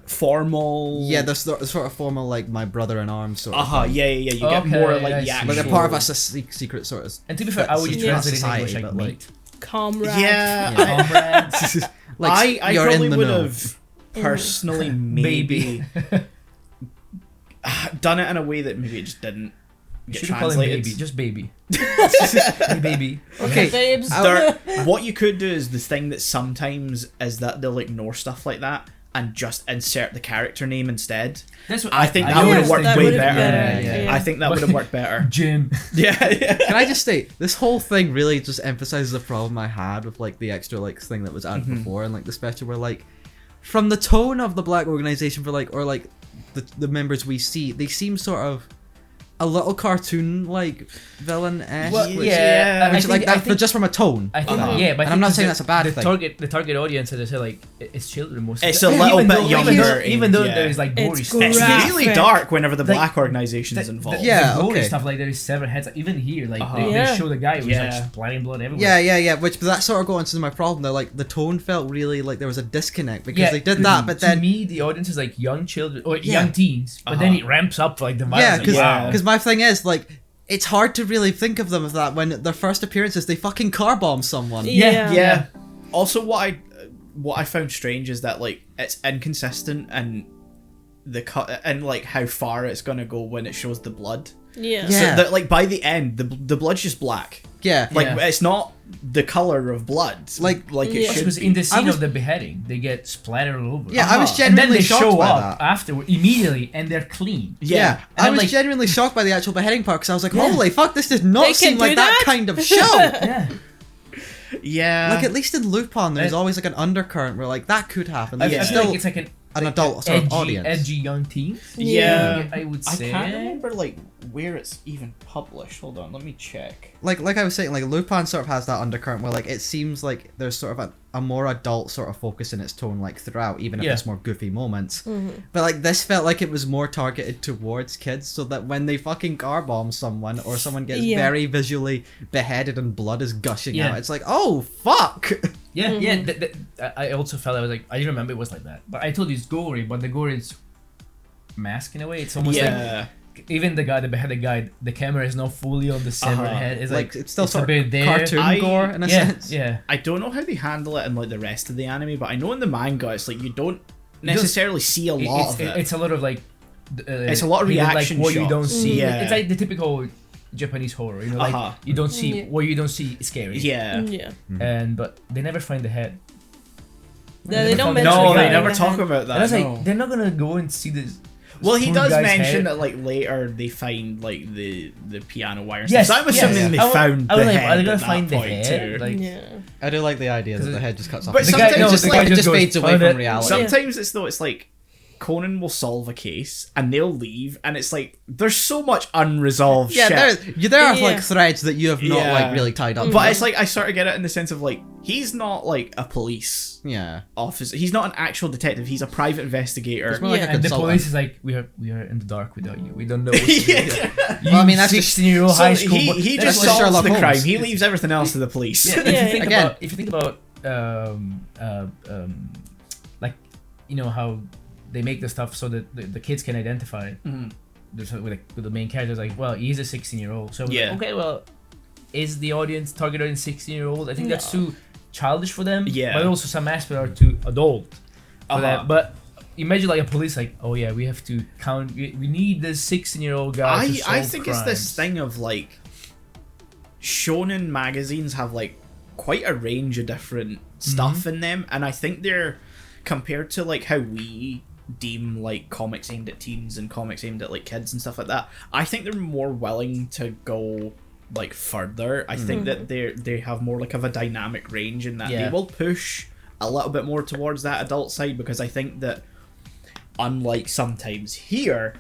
formal. yeah, the sort of formal like my brother in arms sort of thing. Yeah. You get Okay, more like I the see. actual. Like a part of us a secret sort of And to be fair, I would It's translate not it in English society, like but, mate. Comrade. Yeah, Comrades. like I you're probably in the would know. have personally maybe Baby. done it in a way that maybe it just didn't You get should call him translated. baby. Just baby. Hey, baby. Okay. Babes. What you could do is the thing that sometimes is that they'll ignore stuff like that and just insert the character name instead. That's what I think that Yes, would have worked that way would've better. been better, yeah. I think that would have worked better. Jim. Yeah. Can I just say this whole thing really just emphasizes the problem I had with like the extra like thing that was added before and like the special where like from the tone of the black organization for like or like the members we see, they seem sort of a little cartoon like villain-esque. Well, which, yeah, I which, like think- that I think- just from a tone. I think, Uh-huh. yeah, but I And think I'm not it's saying that's a bad the thing. The target audience, as I say, like it's children most. It's a little bit younger Even though yeah. there is like gory It's stuff. It's Graphic. really dark whenever the Like, black organization is involved. Yeah, the gory okay. stuff like there is severed heads. Like, even here, like Uh-huh. they Yeah. show the guy who's Yeah. like splatting blood everywhere. Yeah. Which that sort of got into my problem. Though, like the tone felt really like there was a disconnect because Yeah, they did that, but to then me, the audience is like young children or Yeah. young teens, but then it ramps up like the yeah, violence. because like, wow. my thing is like it's hard to really think of them as that when their first appearances they fucking car bomb someone. Yeah. Yeah. Also, what I found strange is that like it's inconsistent and the cut and like how far it's gonna go when it shows the blood. Yeah. Yeah. So that like by the end, the blood's just black. Yeah, Like Yeah. it's not the color of blood. Like- it Yeah. should Because be. in the scene was- of the beheading, they get splattered all over. Yeah, I was Uh-huh. genuinely and then they shocked show by up that. afterward immediately, and they're clean. Yeah. I And was like- genuinely shocked by the actual beheading part because I was like, Yeah. holy fuck, this does They not can seem like do that that? kind of show. Yeah, Yeah. Like at least in Lupin, there's Uh, always like an undercurrent where like that could happen. I, Like, Yeah. it's I feel still like it's like an adult sort of edgy, audience. edgy young teens. Yeah. I would I say. can't remember like where it's even published. Hold on, let me check. like I was saying, like Lupin sort of has that undercurrent where like it seems like there's sort of a more adult sort of focus in its tone like throughout, even if Yeah. it's more goofy moments. But like this felt like it was more targeted towards kids, so that when they fucking car bomb someone or someone gets Yeah. very visually beheaded and blood is gushing Yeah. out, it's like, oh fuck. Yeah, I also felt I was like I didn't remember it was like that, but I told you it's gory, but the gore is masked in a way. It's almost Yeah. like even the guy, the beheaded guy, the camera is not fully on the severed Uh-huh. head. It's Like like it's still a sort bit of there. cartoon I- gore in a Yeah, sense. yeah. I don't know how they handle it in like the rest of the anime, but I know in the manga it's like you don't necessarily see a lot of it. It's a lot of like. It's a lot of hidden, reaction like what you don't shots. see. Yeah. It's like the typical Japanese horror. You know, like Uh-huh. you don't see Yeah. what you don't see is scary. Yeah. Yeah. And but they never find the head. Yeah, they don't No, mention No, it they in never the talk head. about And that. I was no. like, they're not gonna go and see this. Well, he poor does guy's mention head. that like later they find like the piano wires. Yes, so I'm assuming yes. they I was- found I was the like, head are they gonna at that find the point head? too. Like, Yeah. I do like the idea that 'Cause the head just cuts off. But The sometimes guy, no, it's the like- guy it just just goes, fades away "Found from it." reality. Some- Sometimes it's though it's like Conan will solve a case and they'll leave, and it's like there's so much unresolved shit. There are like threads that you have not like really tied up. But it's like I sort of get it in the sense of like he's not like a police officer. He's not an actual detective. He's a private investigator. It's more like a And the consultant. police is like, we are in the dark without you. We don't know what to do. Well, I mean, that's just 16-year-old high school. He That's just just solves Sherlock the Holmes. crime. He leaves everything else to the police. Yeah, if you think about like, you know how they make the stuff so that the kids can identify it. There's with the main character, like, well, he's a 16-year-old, so like, okay, well, is the audience targeted in 16-year-old? I think that's too childish for them. Yeah, but also some aspects are too adult for that. But imagine like a police, like, oh yeah, we have to count. We need this 16-year-old guy. I think crimes. it's this thing of like shonen magazines have like quite a range of different stuff in them, and I think they're compared to like how we deem like comics aimed at teens and comics aimed at like kids and stuff like that. I think they're more willing to go like further. I think that they have more like of a dynamic range in that they will push a little bit more towards that adult side, because I think that unlike sometimes here,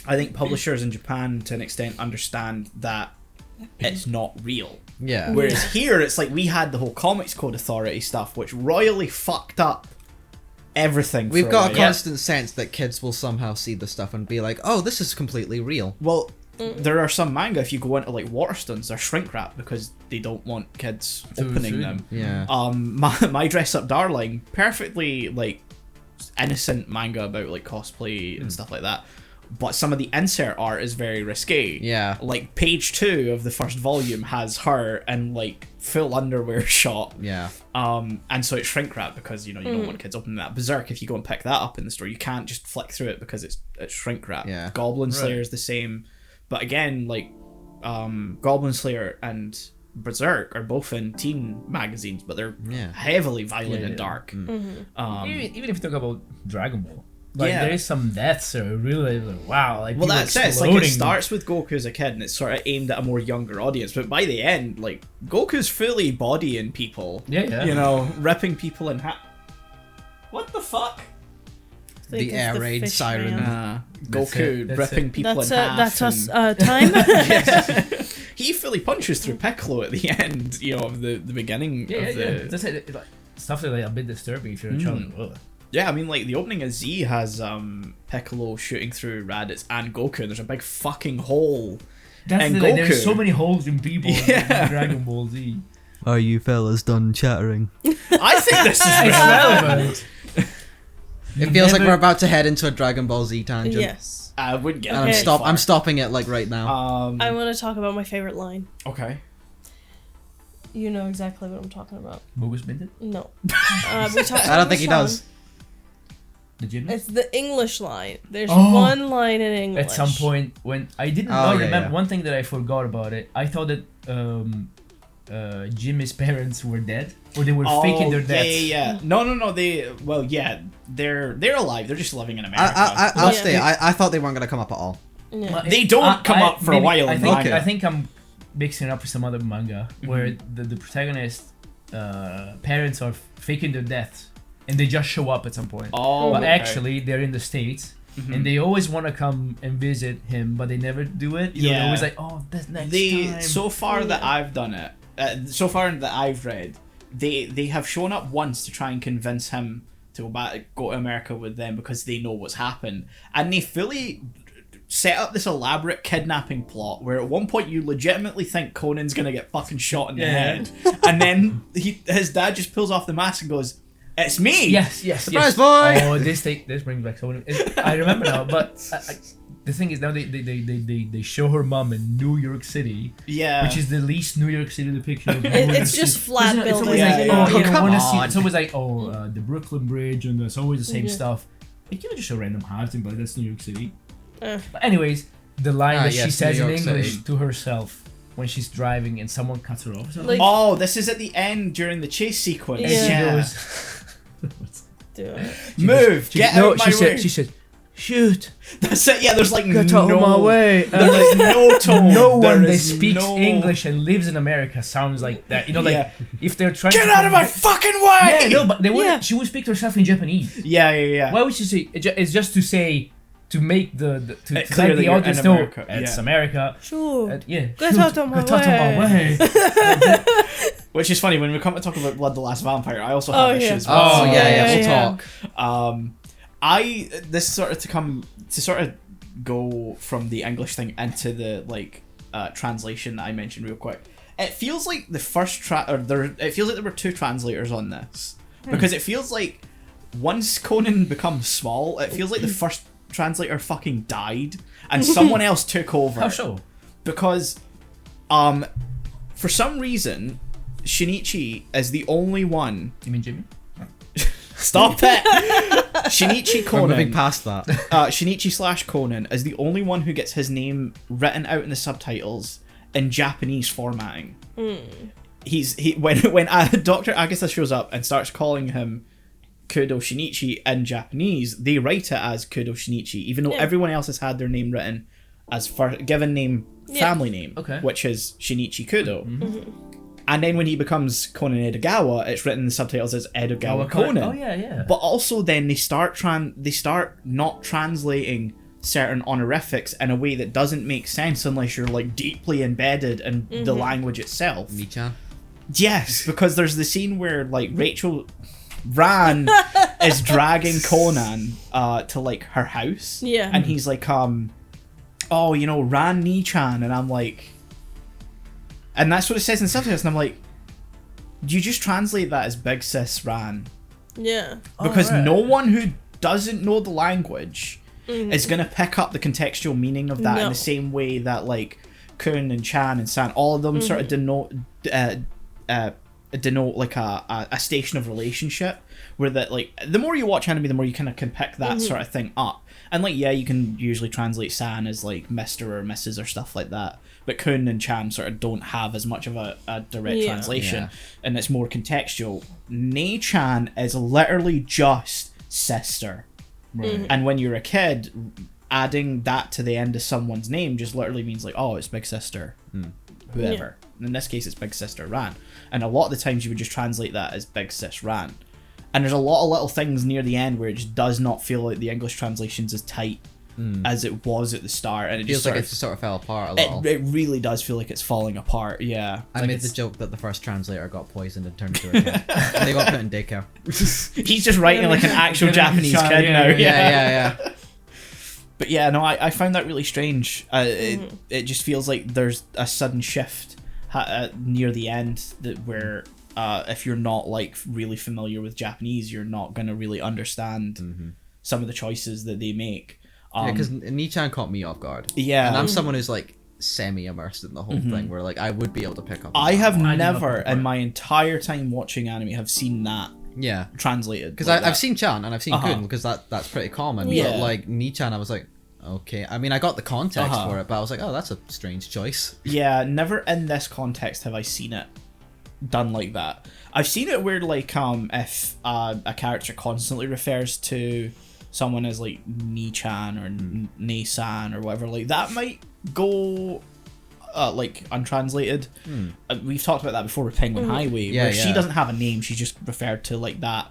I think publishers in Japan to an extent understand that it's not real. Yeah. Whereas here it's like we had the whole Comics Code Authority stuff, which royally fucked up everything. We've got a constant sense that kids will somehow see the stuff and be like, oh, this is completely real. Well, there are some manga, if you go into like Waterstones, they're shrink wrapped because they don't want kids opening them. Yeah. My Dress Up Darling, perfectly like innocent manga about like cosplay and stuff like that. But some of the insert art is very risque. Yeah. Like page 2 of the first volume has her in like full underwear shot. Yeah. And so it's shrink wrap because you don't want kids opening that. Berserk, if you go and pick that up in the store, you can't just flick through it because it's shrink wrap. Yeah. Goblin Slayer is the same, but again, like Goblin Slayer and Berserk are both in teen magazines, but they're heavily violent and dark. Even if you talk about Dragon Ball. Like there is some deaths that are really like, wow. Like, well, that's it. It's like it starts with Goku as a kid, and it's sort of aimed at a more younger audience. But by the end, like Goku's fully bodying people. Yeah. You know, ripping people in half. What the fuck? The air raid siren. Goku ripping people in half. That's us. Time. He fully punches through Piccolo at the end. You know, of the beginning. That's it. Like, stuff that's like a bit disturbing if you're a child. Yeah, I mean, like, the opening of Z has Piccolo shooting through Raditz and Goku, and there's a big fucking hole in Goku. There's so many holes in people in Dragon Ball Z. Are you fellas done chattering? I think this is relevant. It feels like we're about to head into a Dragon Ball Z tangent. Yes. I wouldn't get I'm stopping it, like, right now. I want to talk about my favorite line. Okay. You know exactly what I'm talking about. Bogus Binded? No. We talked I don't think he Shaun. does. It's the English line. There's one line in English. At some point, when I didn't remember one thing that I forgot about it, I thought that Jimmy's parents were dead, or they were faking their deaths. Yeah. No. They're alive. They're just living in America. I'll stay. I thought they weren't going to come up at all. Yeah. They don't come up for a while. I think I'm mixing it up with some other manga where the protagonist parents are faking their deaths. And they just show up at some point. But actually, they're in the States, and they always want to come and visit him, but they never do it. They're always like, "Oh, that's next time." So far that I've done it, so far that I've read, they have shown up once to try and convince him to go to America with them because they know what's happened, and they fully set up this elaborate kidnapping plot where at one point you legitimately think Conan's gonna get fucking shot in the head, and then his dad just pulls off the mask and goes, "It's me!" Yes. Surprise, boy! Oh, this brings back so many. I remember now, but the thing is now they show her mom in New York City, which is the least New York City depiction of it's just flat buildings. It's always like, the Brooklyn Bridge, and it's always the same stuff. Like, you know, just a random house, but that's New York City. But anyways, the line that she says in English to herself when she's driving and someone cuts her off. Like, this is at the end during the chase sequence. Yeah. And she goes, "Move! Get out of my way!" She said, shoot. That's it. Yeah, there's like Get out of my way. There's no tone. No one There that is speaks no- English and lives in America sounds like that. You know, like Yeah. if they're trying Get to out of my fucking way! Yeah, no, but they wouldn't. Yeah. She would speak to herself in Japanese. Yeah. Why would she say? It's just to say, to make to Clear let that the you're audience in know America, it's yeah. America. Sure. Yeah. Get shoot, out of my get out of my way. way. Which is funny, when we come to talk about Blood the Last Vampire, I also have Oh, yeah. issues with Oh it. yeah, we'll yeah. talk. This sort of to sort of go from the English thing into the like translation that I mentioned real quick. It feels like the first it feels like there were two translators on this, because it feels like once Conan becomes small, it feels like the first translator fucking died and someone else took over. How so? Because for some reason Shinichi is the only one. You mean Jimmy? Stop it! Shinichi We're moving Conan. past that. Shinichi / Conan is the only one who gets his name written out in the subtitles in Japanese formatting. When Dr. Agasa shows up and starts calling him Kudo Shinichi in Japanese, they write it as Kudo Shinichi, even though everyone else has had their name written as given name, family name, which is Shinichi Kudo. And then when he becomes Conan Edogawa, it's written in the subtitles as Edogawa Conan. Oh yeah. But also then they start not translating certain honorifics in a way that doesn't make sense unless you're like deeply embedded in the language itself. Michan. Yes, because there's the scene where like Ran is dragging Conan to like her house. Yeah. And he's like, oh, you know, Ran Ni-chan, and I'm like, and that's what it says in the subtitles, and I'm like, do you just translate that as Big Sis Ran? Yeah. Because right. no one who doesn't know the language is going to pick up the contextual meaning of that in the same way that like Kun and Chan and San, all of them sort of denote like a station of relationship, where that like the more you watch anime, the more you kind of can pick that sort of thing up. And like, yeah, you can usually translate San as like Mr. or Mrs. or stuff like that, but Kun and Chan sort of don't have as much of a direct translation, and it's more contextual. Nei-chan is literally just sister. Right. And when you're a kid, adding that to the end of someone's name just literally means like, oh, it's Big Sister, whoever. In this case, it's Big Sister Ran. And a lot of the times you would just translate that as Big Sis Ran. And there's a lot of little things near the end where it just does not feel like the English translation's as tight as it was at the start. And it Feels just like it sort of fell apart a little. it really does feel like it's falling apart, yeah. I Like made the joke that the first translator got poisoned and turned into a kid. And they got put in daycare. He's just writing like an actual Japanese kid now. Yeah. But yeah, no, I found that really strange. It just feels like there's a sudden shift near the end where if you're not like really familiar with Japanese, you're not gonna really understand some of the choices that they make. Because Ni-chan caught me off guard. Yeah, And I'm someone who's like semi-immersed in the whole thing, where like I would be able to pick up on I that. have I never never in my entire time watching anime have seen that Yeah. translated. Because like I've seen Chan and I've seen Uh-huh. Kun, because that's pretty common. Yeah. But like Ni-chan, I was like, okay. I mean, I got the context Uh-huh. for it, but I was like, oh, that's a strange choice. Yeah, never in this context have I seen it done like that. I've seen it where like if a character constantly refers to someone as like Ni-chan or Nei-san or whatever, like that might go like untranslated. We've talked about that before with Penguin Highway, where she doesn't have a name, she's just referred to like that.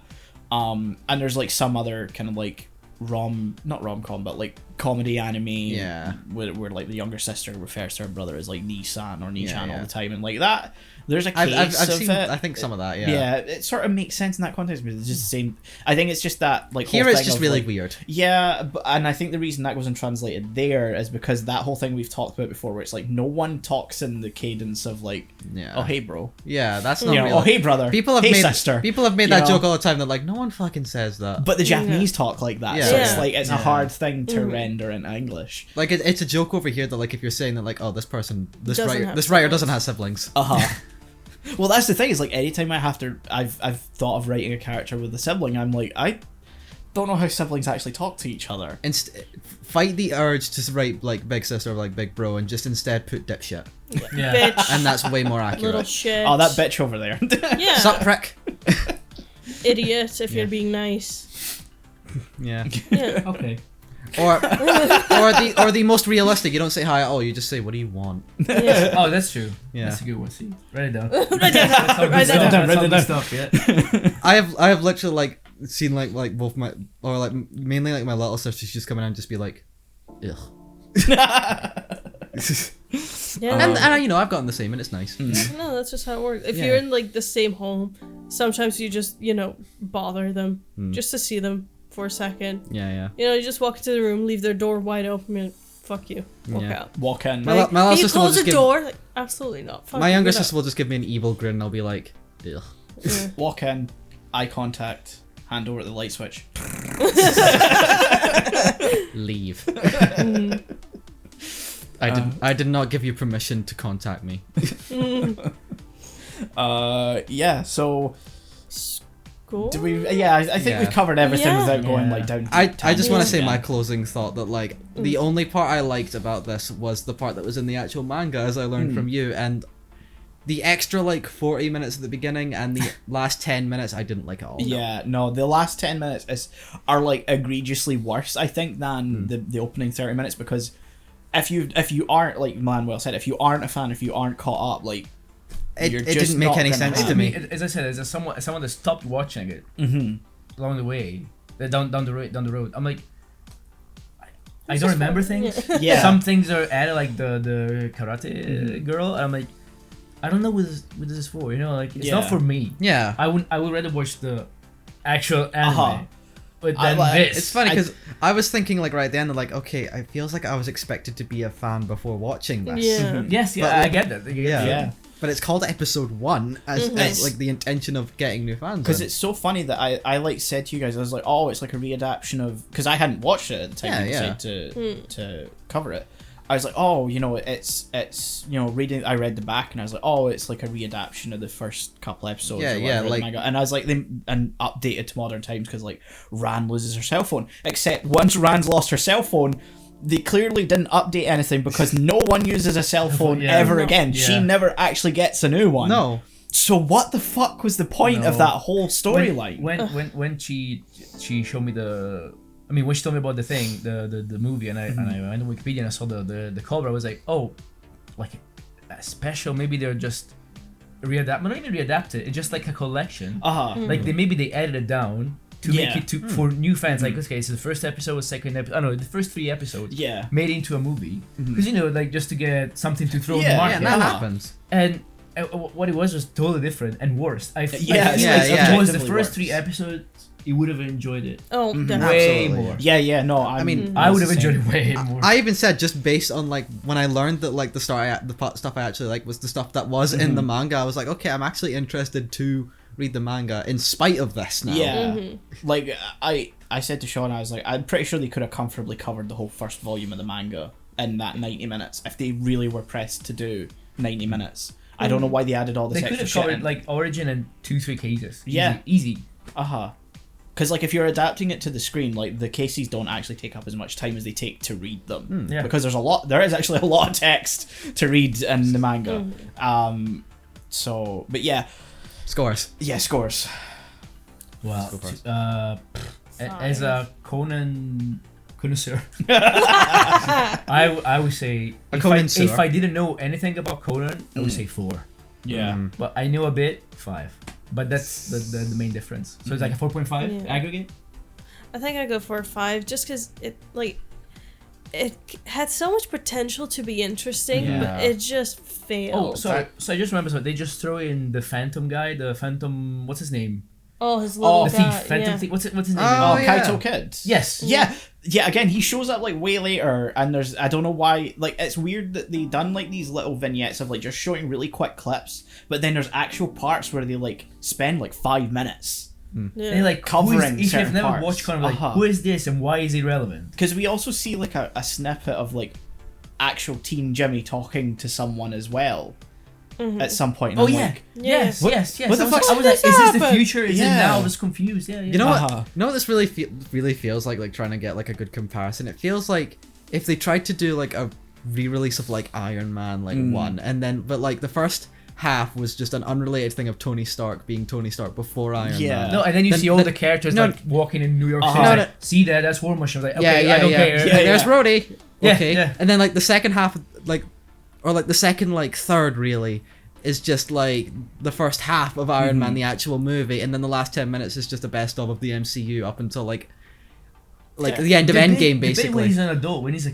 And there's like some other kind of like not rom-com, but like comedy anime where like the younger sister refers to her brother as like Ni-san or Ni-chan all the time, and like that there's a case I've of seen, it. I think some of that, Yeah, it sort of makes sense in that context, but it's just the same. I think it's just that like Here whole it's thing just of, really like, weird. Yeah, and I think the reason that wasn't translated there is because that whole thing we've talked about before, where it's like no one talks in the cadence of like, oh hey bro, that's not you know, real. oh hey brother, People have hey made sister. People have made You that know? joke all the time. They're like, no one fucking says that. But the Japanese talk like that, so Yeah. it's like it's a Yeah. hard thing to render in English. Like it's a joke over here that like if you're saying that like, oh, this Doesn't have writer siblings. doesn't have siblings. Well, that's the thing, is like anytime I've thought of writing a character with a sibling, I'm like, I don't know how siblings actually talk to each other. Fight the urge to write like big sister or like big bro, and just instead put dipshit, Yeah. Bitch. and that's way more accurate. Little shit. Oh, that bitch over there. Yeah. Sup, prick. Idiot if you're being nice. Yeah. Yeah. Okay. or the most realistic. You don't say hi at all. You just say, "What do you want?" Yeah. Oh, that's true. Yeah. That's a good one. See, write it down. Write that down. That's all Write it good down. stuff. Yeah. I have literally like seen like both my or like mainly like my little sister. She's just coming out and just be like, ugh. Yeah. And you know I've gotten the same and it's nice. No, that's just how it works. If Yeah. you're in like the same home, sometimes you just bother them just to see them for a second. Yeah. You just walk into the room, leave their door wide open, and fuck you, walk Yeah. out. Walk in. My Like, little can you sister will close just the give- door? Like, absolutely not. Fuck My you, younger get sister out. will just give me an evil grin and I'll be like, ugh. Yeah. Walk in. Eye contact. Hand over the light switch. Leave. I did not give you permission to contact me. Yeah. So Cool. do we? Yeah, I think Yeah. we've covered everything Yeah. without going Yeah. like down. To I just want to tangents say my again. closing thought that like the only part I liked about this was the part that was in the actual manga, as I learned from you, and the extra like 40 minutes at the beginning and the last 10 minutes I didn't like at all. Yeah, no, the last 10 minutes are like egregiously worse, I think, than the opening 30 minutes, because if you aren't, like Manuel said, if you aren't a fan, if you aren't caught up, like It you're it just didn't make not any gonna sense have to it. me. As I said, as someone that stopped watching it along the way, down the road, I'm like, I don't remember things. Yeah. Some things are added, like the karate girl, and I'm like, I don't know what this is for. Like it's not Yeah. for me. Yeah. I would rather watch the actual anime. But then like- this. It's funny because I was thinking like right at the end, like, okay, it feels like I was expected to be a fan before watching this. Yeah. Yes, yeah, But, I like, get that. Yeah. But it's called episode 1 as It's- like the intention of getting new fans. Because in. it's so funny that I like said to you guys, I was like, oh, it's like a readaptation of, because I hadn't watched it at the time we Yeah, decided to cover it. I was like, oh, it's reading. I read the back and I was like, oh, it's like a readaptation of the first couple episodes. Yeah, or yeah, whatever, like- the manga. And I was like, and updated to modern times because like Ran loses her cell phone. Except once Ran's lost her cell phone, they clearly didn't update anything because no one uses a cell phone Yeah. ever No. again. She Yeah. never actually gets a new one. No. So what the fuck was the point of No. that whole storyline? When she showed me when she told me about the thing, the movie, and I went on Wikipedia and I saw the cover, I was like, oh, like a special. Maybe they're just not even readapted. It's just like a collection. Like they edited it down to make it for new fans. Like, okay, so the first episode, second episode, I don't know, the first 3 episodes, Yeah. made it into a movie because like just to get something to throw in the Yeah, market. Yeah, that happens. And what it was totally different and worse. I feel Yeah, like yeah, if yeah. it was the Objectively first worse. 3 episodes, you would have enjoyed it Oh, definitely. way Absolutely. more. Yeah, no. I mean, I would have enjoyed it way more. I even said just based on like when I learned that like the stuff I actually like was the stuff that was in the manga. I was like, okay, I'm actually interested to read the manga in spite of this now. Yeah. Like I said to Shaun, I was like, I'm pretty sure they could have comfortably covered the whole first volume of the manga in that 90 minutes if they really were pressed to do 90 minutes. I don't know why they added all this They could extra have shit covered in. like Origin and 2-3 cases. Yeah. Easy. Because like if you're adapting it to the screen, like the cases don't actually take up as much time as they take to read them. Yeah. Because there is actually a lot of text to read in the manga. So, but yeah, Scores. scores. Wow. Go first. As a Conan connoisseur, I would say A if connoisseur. I didn't know anything about Conan, I would say 4. Yeah. But I know a bit, 5. But that's the main difference. So it's like a 4.5 Yeah. aggregate. I think I go for a 5 just because it had so much potential to be interesting, Yeah. but it just failed. So I just remember, so they just throw in the Phantom guy, the Phantom, what's his name? Oh, his little The guy. thief, Phantom yeah. thief. What's his name? Oh, Oh, yeah. Kaito Kid. Yes. Yeah, again, he shows up like way later, and there's, I don't know why, like, it's weird that they done like these little vignettes of like just showing really quick clips, but then there's actual parts where they like spend like 5 minutes. Yeah. And like Covering if you've certain never parts. watched Conan, like Uh-huh. who is this and why is he relevant? Because we also see like a snippet of like actual Teen Jimmy talking to someone as well at some point. And I'm like, Yes. Yes. what the fuck- I was like, is this the happened? future? Is it Yeah. now? I was confused. Yeah. You know what? Uh-huh. You know what this really feels like trying to get like a good comparison. It feels like if they tried to do like a re-release of like Iron Man like 1, and then but like the first half was just an unrelated thing of Tony Stark being Tony Stark before Iron Man. No, and then you see all the characters like walking in New York City. No, like, see that? That's War Machine. Like, okay, yeah, I don't care. Yeah, there's Rhodey. Yeah, Okay, yeah. and then like the second half, like, or like the second like third really is just like the first half of Iron Man, the actual movie, and then the last 10 minutes is just a best of the MCU up until like the end of Endgame, The bit basically. when he's an adult, when he's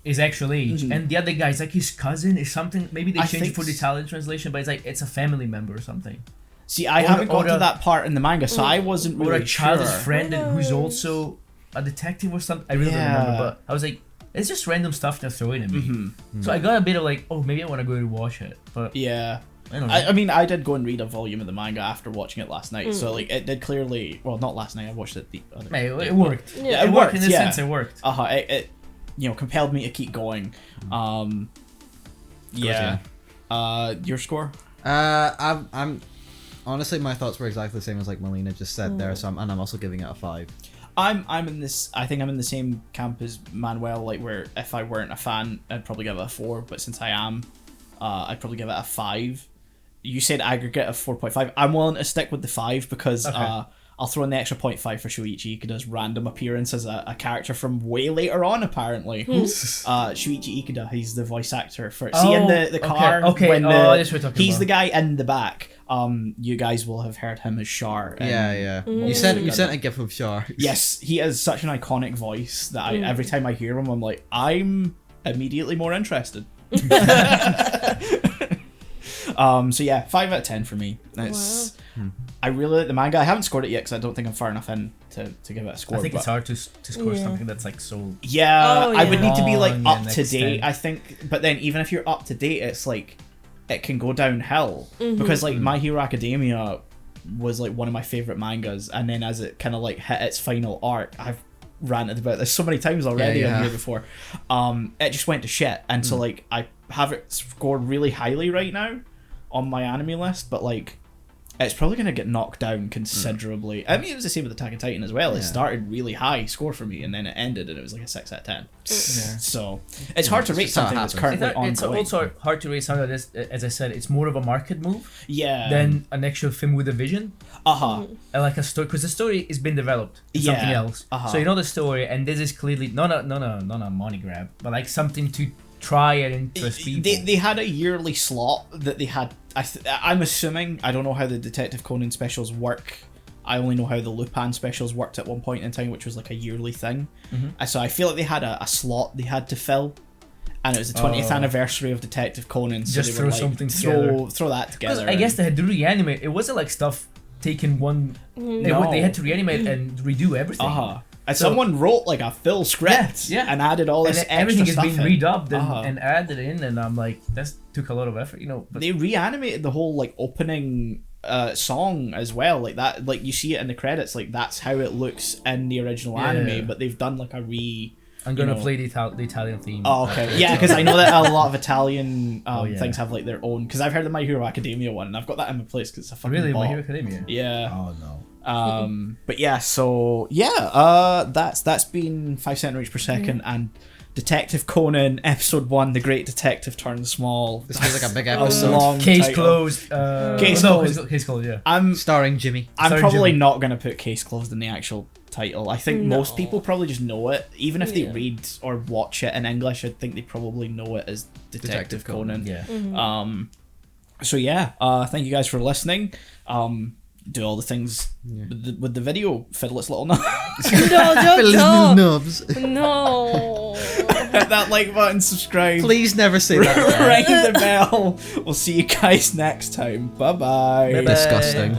his actual age, and the other guy's like his cousin is something. Maybe they changed it for the Italian translation, but it's like it's a family member or something. See, I haven't got to that part in the manga, so I wasn't really Or a childhood sure. friend who's also a detective or something. I really don't remember, but I was like, it's just random stuff they're throwing at me. So I got a bit of like, oh, maybe I want to go and watch it. But yeah. I don't know. I mean, I did go and read a volume of the manga after watching it last night, so like it did clearly. Well, not last night. I watched it the other. Hey, it worked. Yeah, it worked in a yeah. sense. It worked. It compelled me to keep going. Yeah. Your score? I'm honestly, my thoughts were exactly the same as like Melina just said there. So I'm also giving it a 5. I'm in this. I think I'm in the same camp as Manuel. Like, where if I weren't a fan, I'd probably give it a 4. But since I am, I'd probably give it a 5. You said aggregate of 4.5. I'm willing to stick with the 5 because I'll throw in the extra 0.5 for Shuichi Ikuda's random appearance as a character from way later on, apparently. Shuichi Ikuda, he's the voice actor for... See, in the car, when he's the guy in the back. You guys will have heard him as Char. You sent a gif of Char. Yes, he has such an iconic voice that every time I hear him, I'm like, I'm immediately more interested. So yeah, 5 out of 10 for me. It's I really like the manga. I haven't scored it yet because I don't think I'm far enough in to give it a score. I think it's hard to score something that's like so. Yeah, I would need to be like long up to date. I think, but then even if you're up to date, it's like it can go downhill because like My Hero Academia was like one of my favorite mangas, and then as it kind of like hit its final arc, I've ranted about this so many times already on here before. It just went to shit, and so like I have it scored really highly right now on my anime list, but like it's probably gonna get knocked down considerably. I mean, it was the same with Attack on Titan as well. It started really high score for me, and then it ended, and it was like a 6 out of 10. So it's hard to rate something that's currently ongoing. It's also hard to rate something that's, as I said, it's more of a market move than an actual film with a vision. And like a story, because the story is being developed in something else. So you know the story, and this is clearly not a money grab, but like something to try and interest people. They had a yearly slot that they had. I'm assuming, I don't know how the Detective Conan specials work. I only know how the Lupin specials worked at one point in time, which was like a yearly thing. So I feel like they had a slot they had to fill, and it was the 20th anniversary of Detective Conan. So just they throw were like, something together. Throw that together. I guess they had to reanimate. It wasn't like stuff taken one. They had to reanimate and redo everything. And someone wrote like a full script and added all this extra everything stuff is being in. redubbed and added in, and I'm like, that took a lot of effort, But they reanimated the whole like opening song as well, like that. Like you see it in the credits, like that's how it looks in the original anime, but they've done like a I'm gonna play the Italian theme. Oh, okay. Yeah, because I know that a lot of Italian things have like their own. Because I've heard the My Hero Academia one, and I've got that in my place because it's a fucking really bot. My Hero Academia. Yeah. Oh no. But yeah, so yeah, that's been 5 centimeters per second and Detective Conan episode 1, The Great Detective Turns Small. This feels like a big episode. Long Case title. closed. Case closed. Case closed. Yeah. I'm starring Jimmy. I'm probably not gonna put Case Closed in the actual title. I think most people probably just know it, even if they read or watch it in English. I think they probably know it as Detective Conan. Yeah. So yeah, thank you guys for listening. Do all the things with the video, fiddle its little nubs. No. Nubs. No. Hit that like button, subscribe. Please never say that. Ring the bell. We'll see you guys next time. Bye-bye. Disgusting.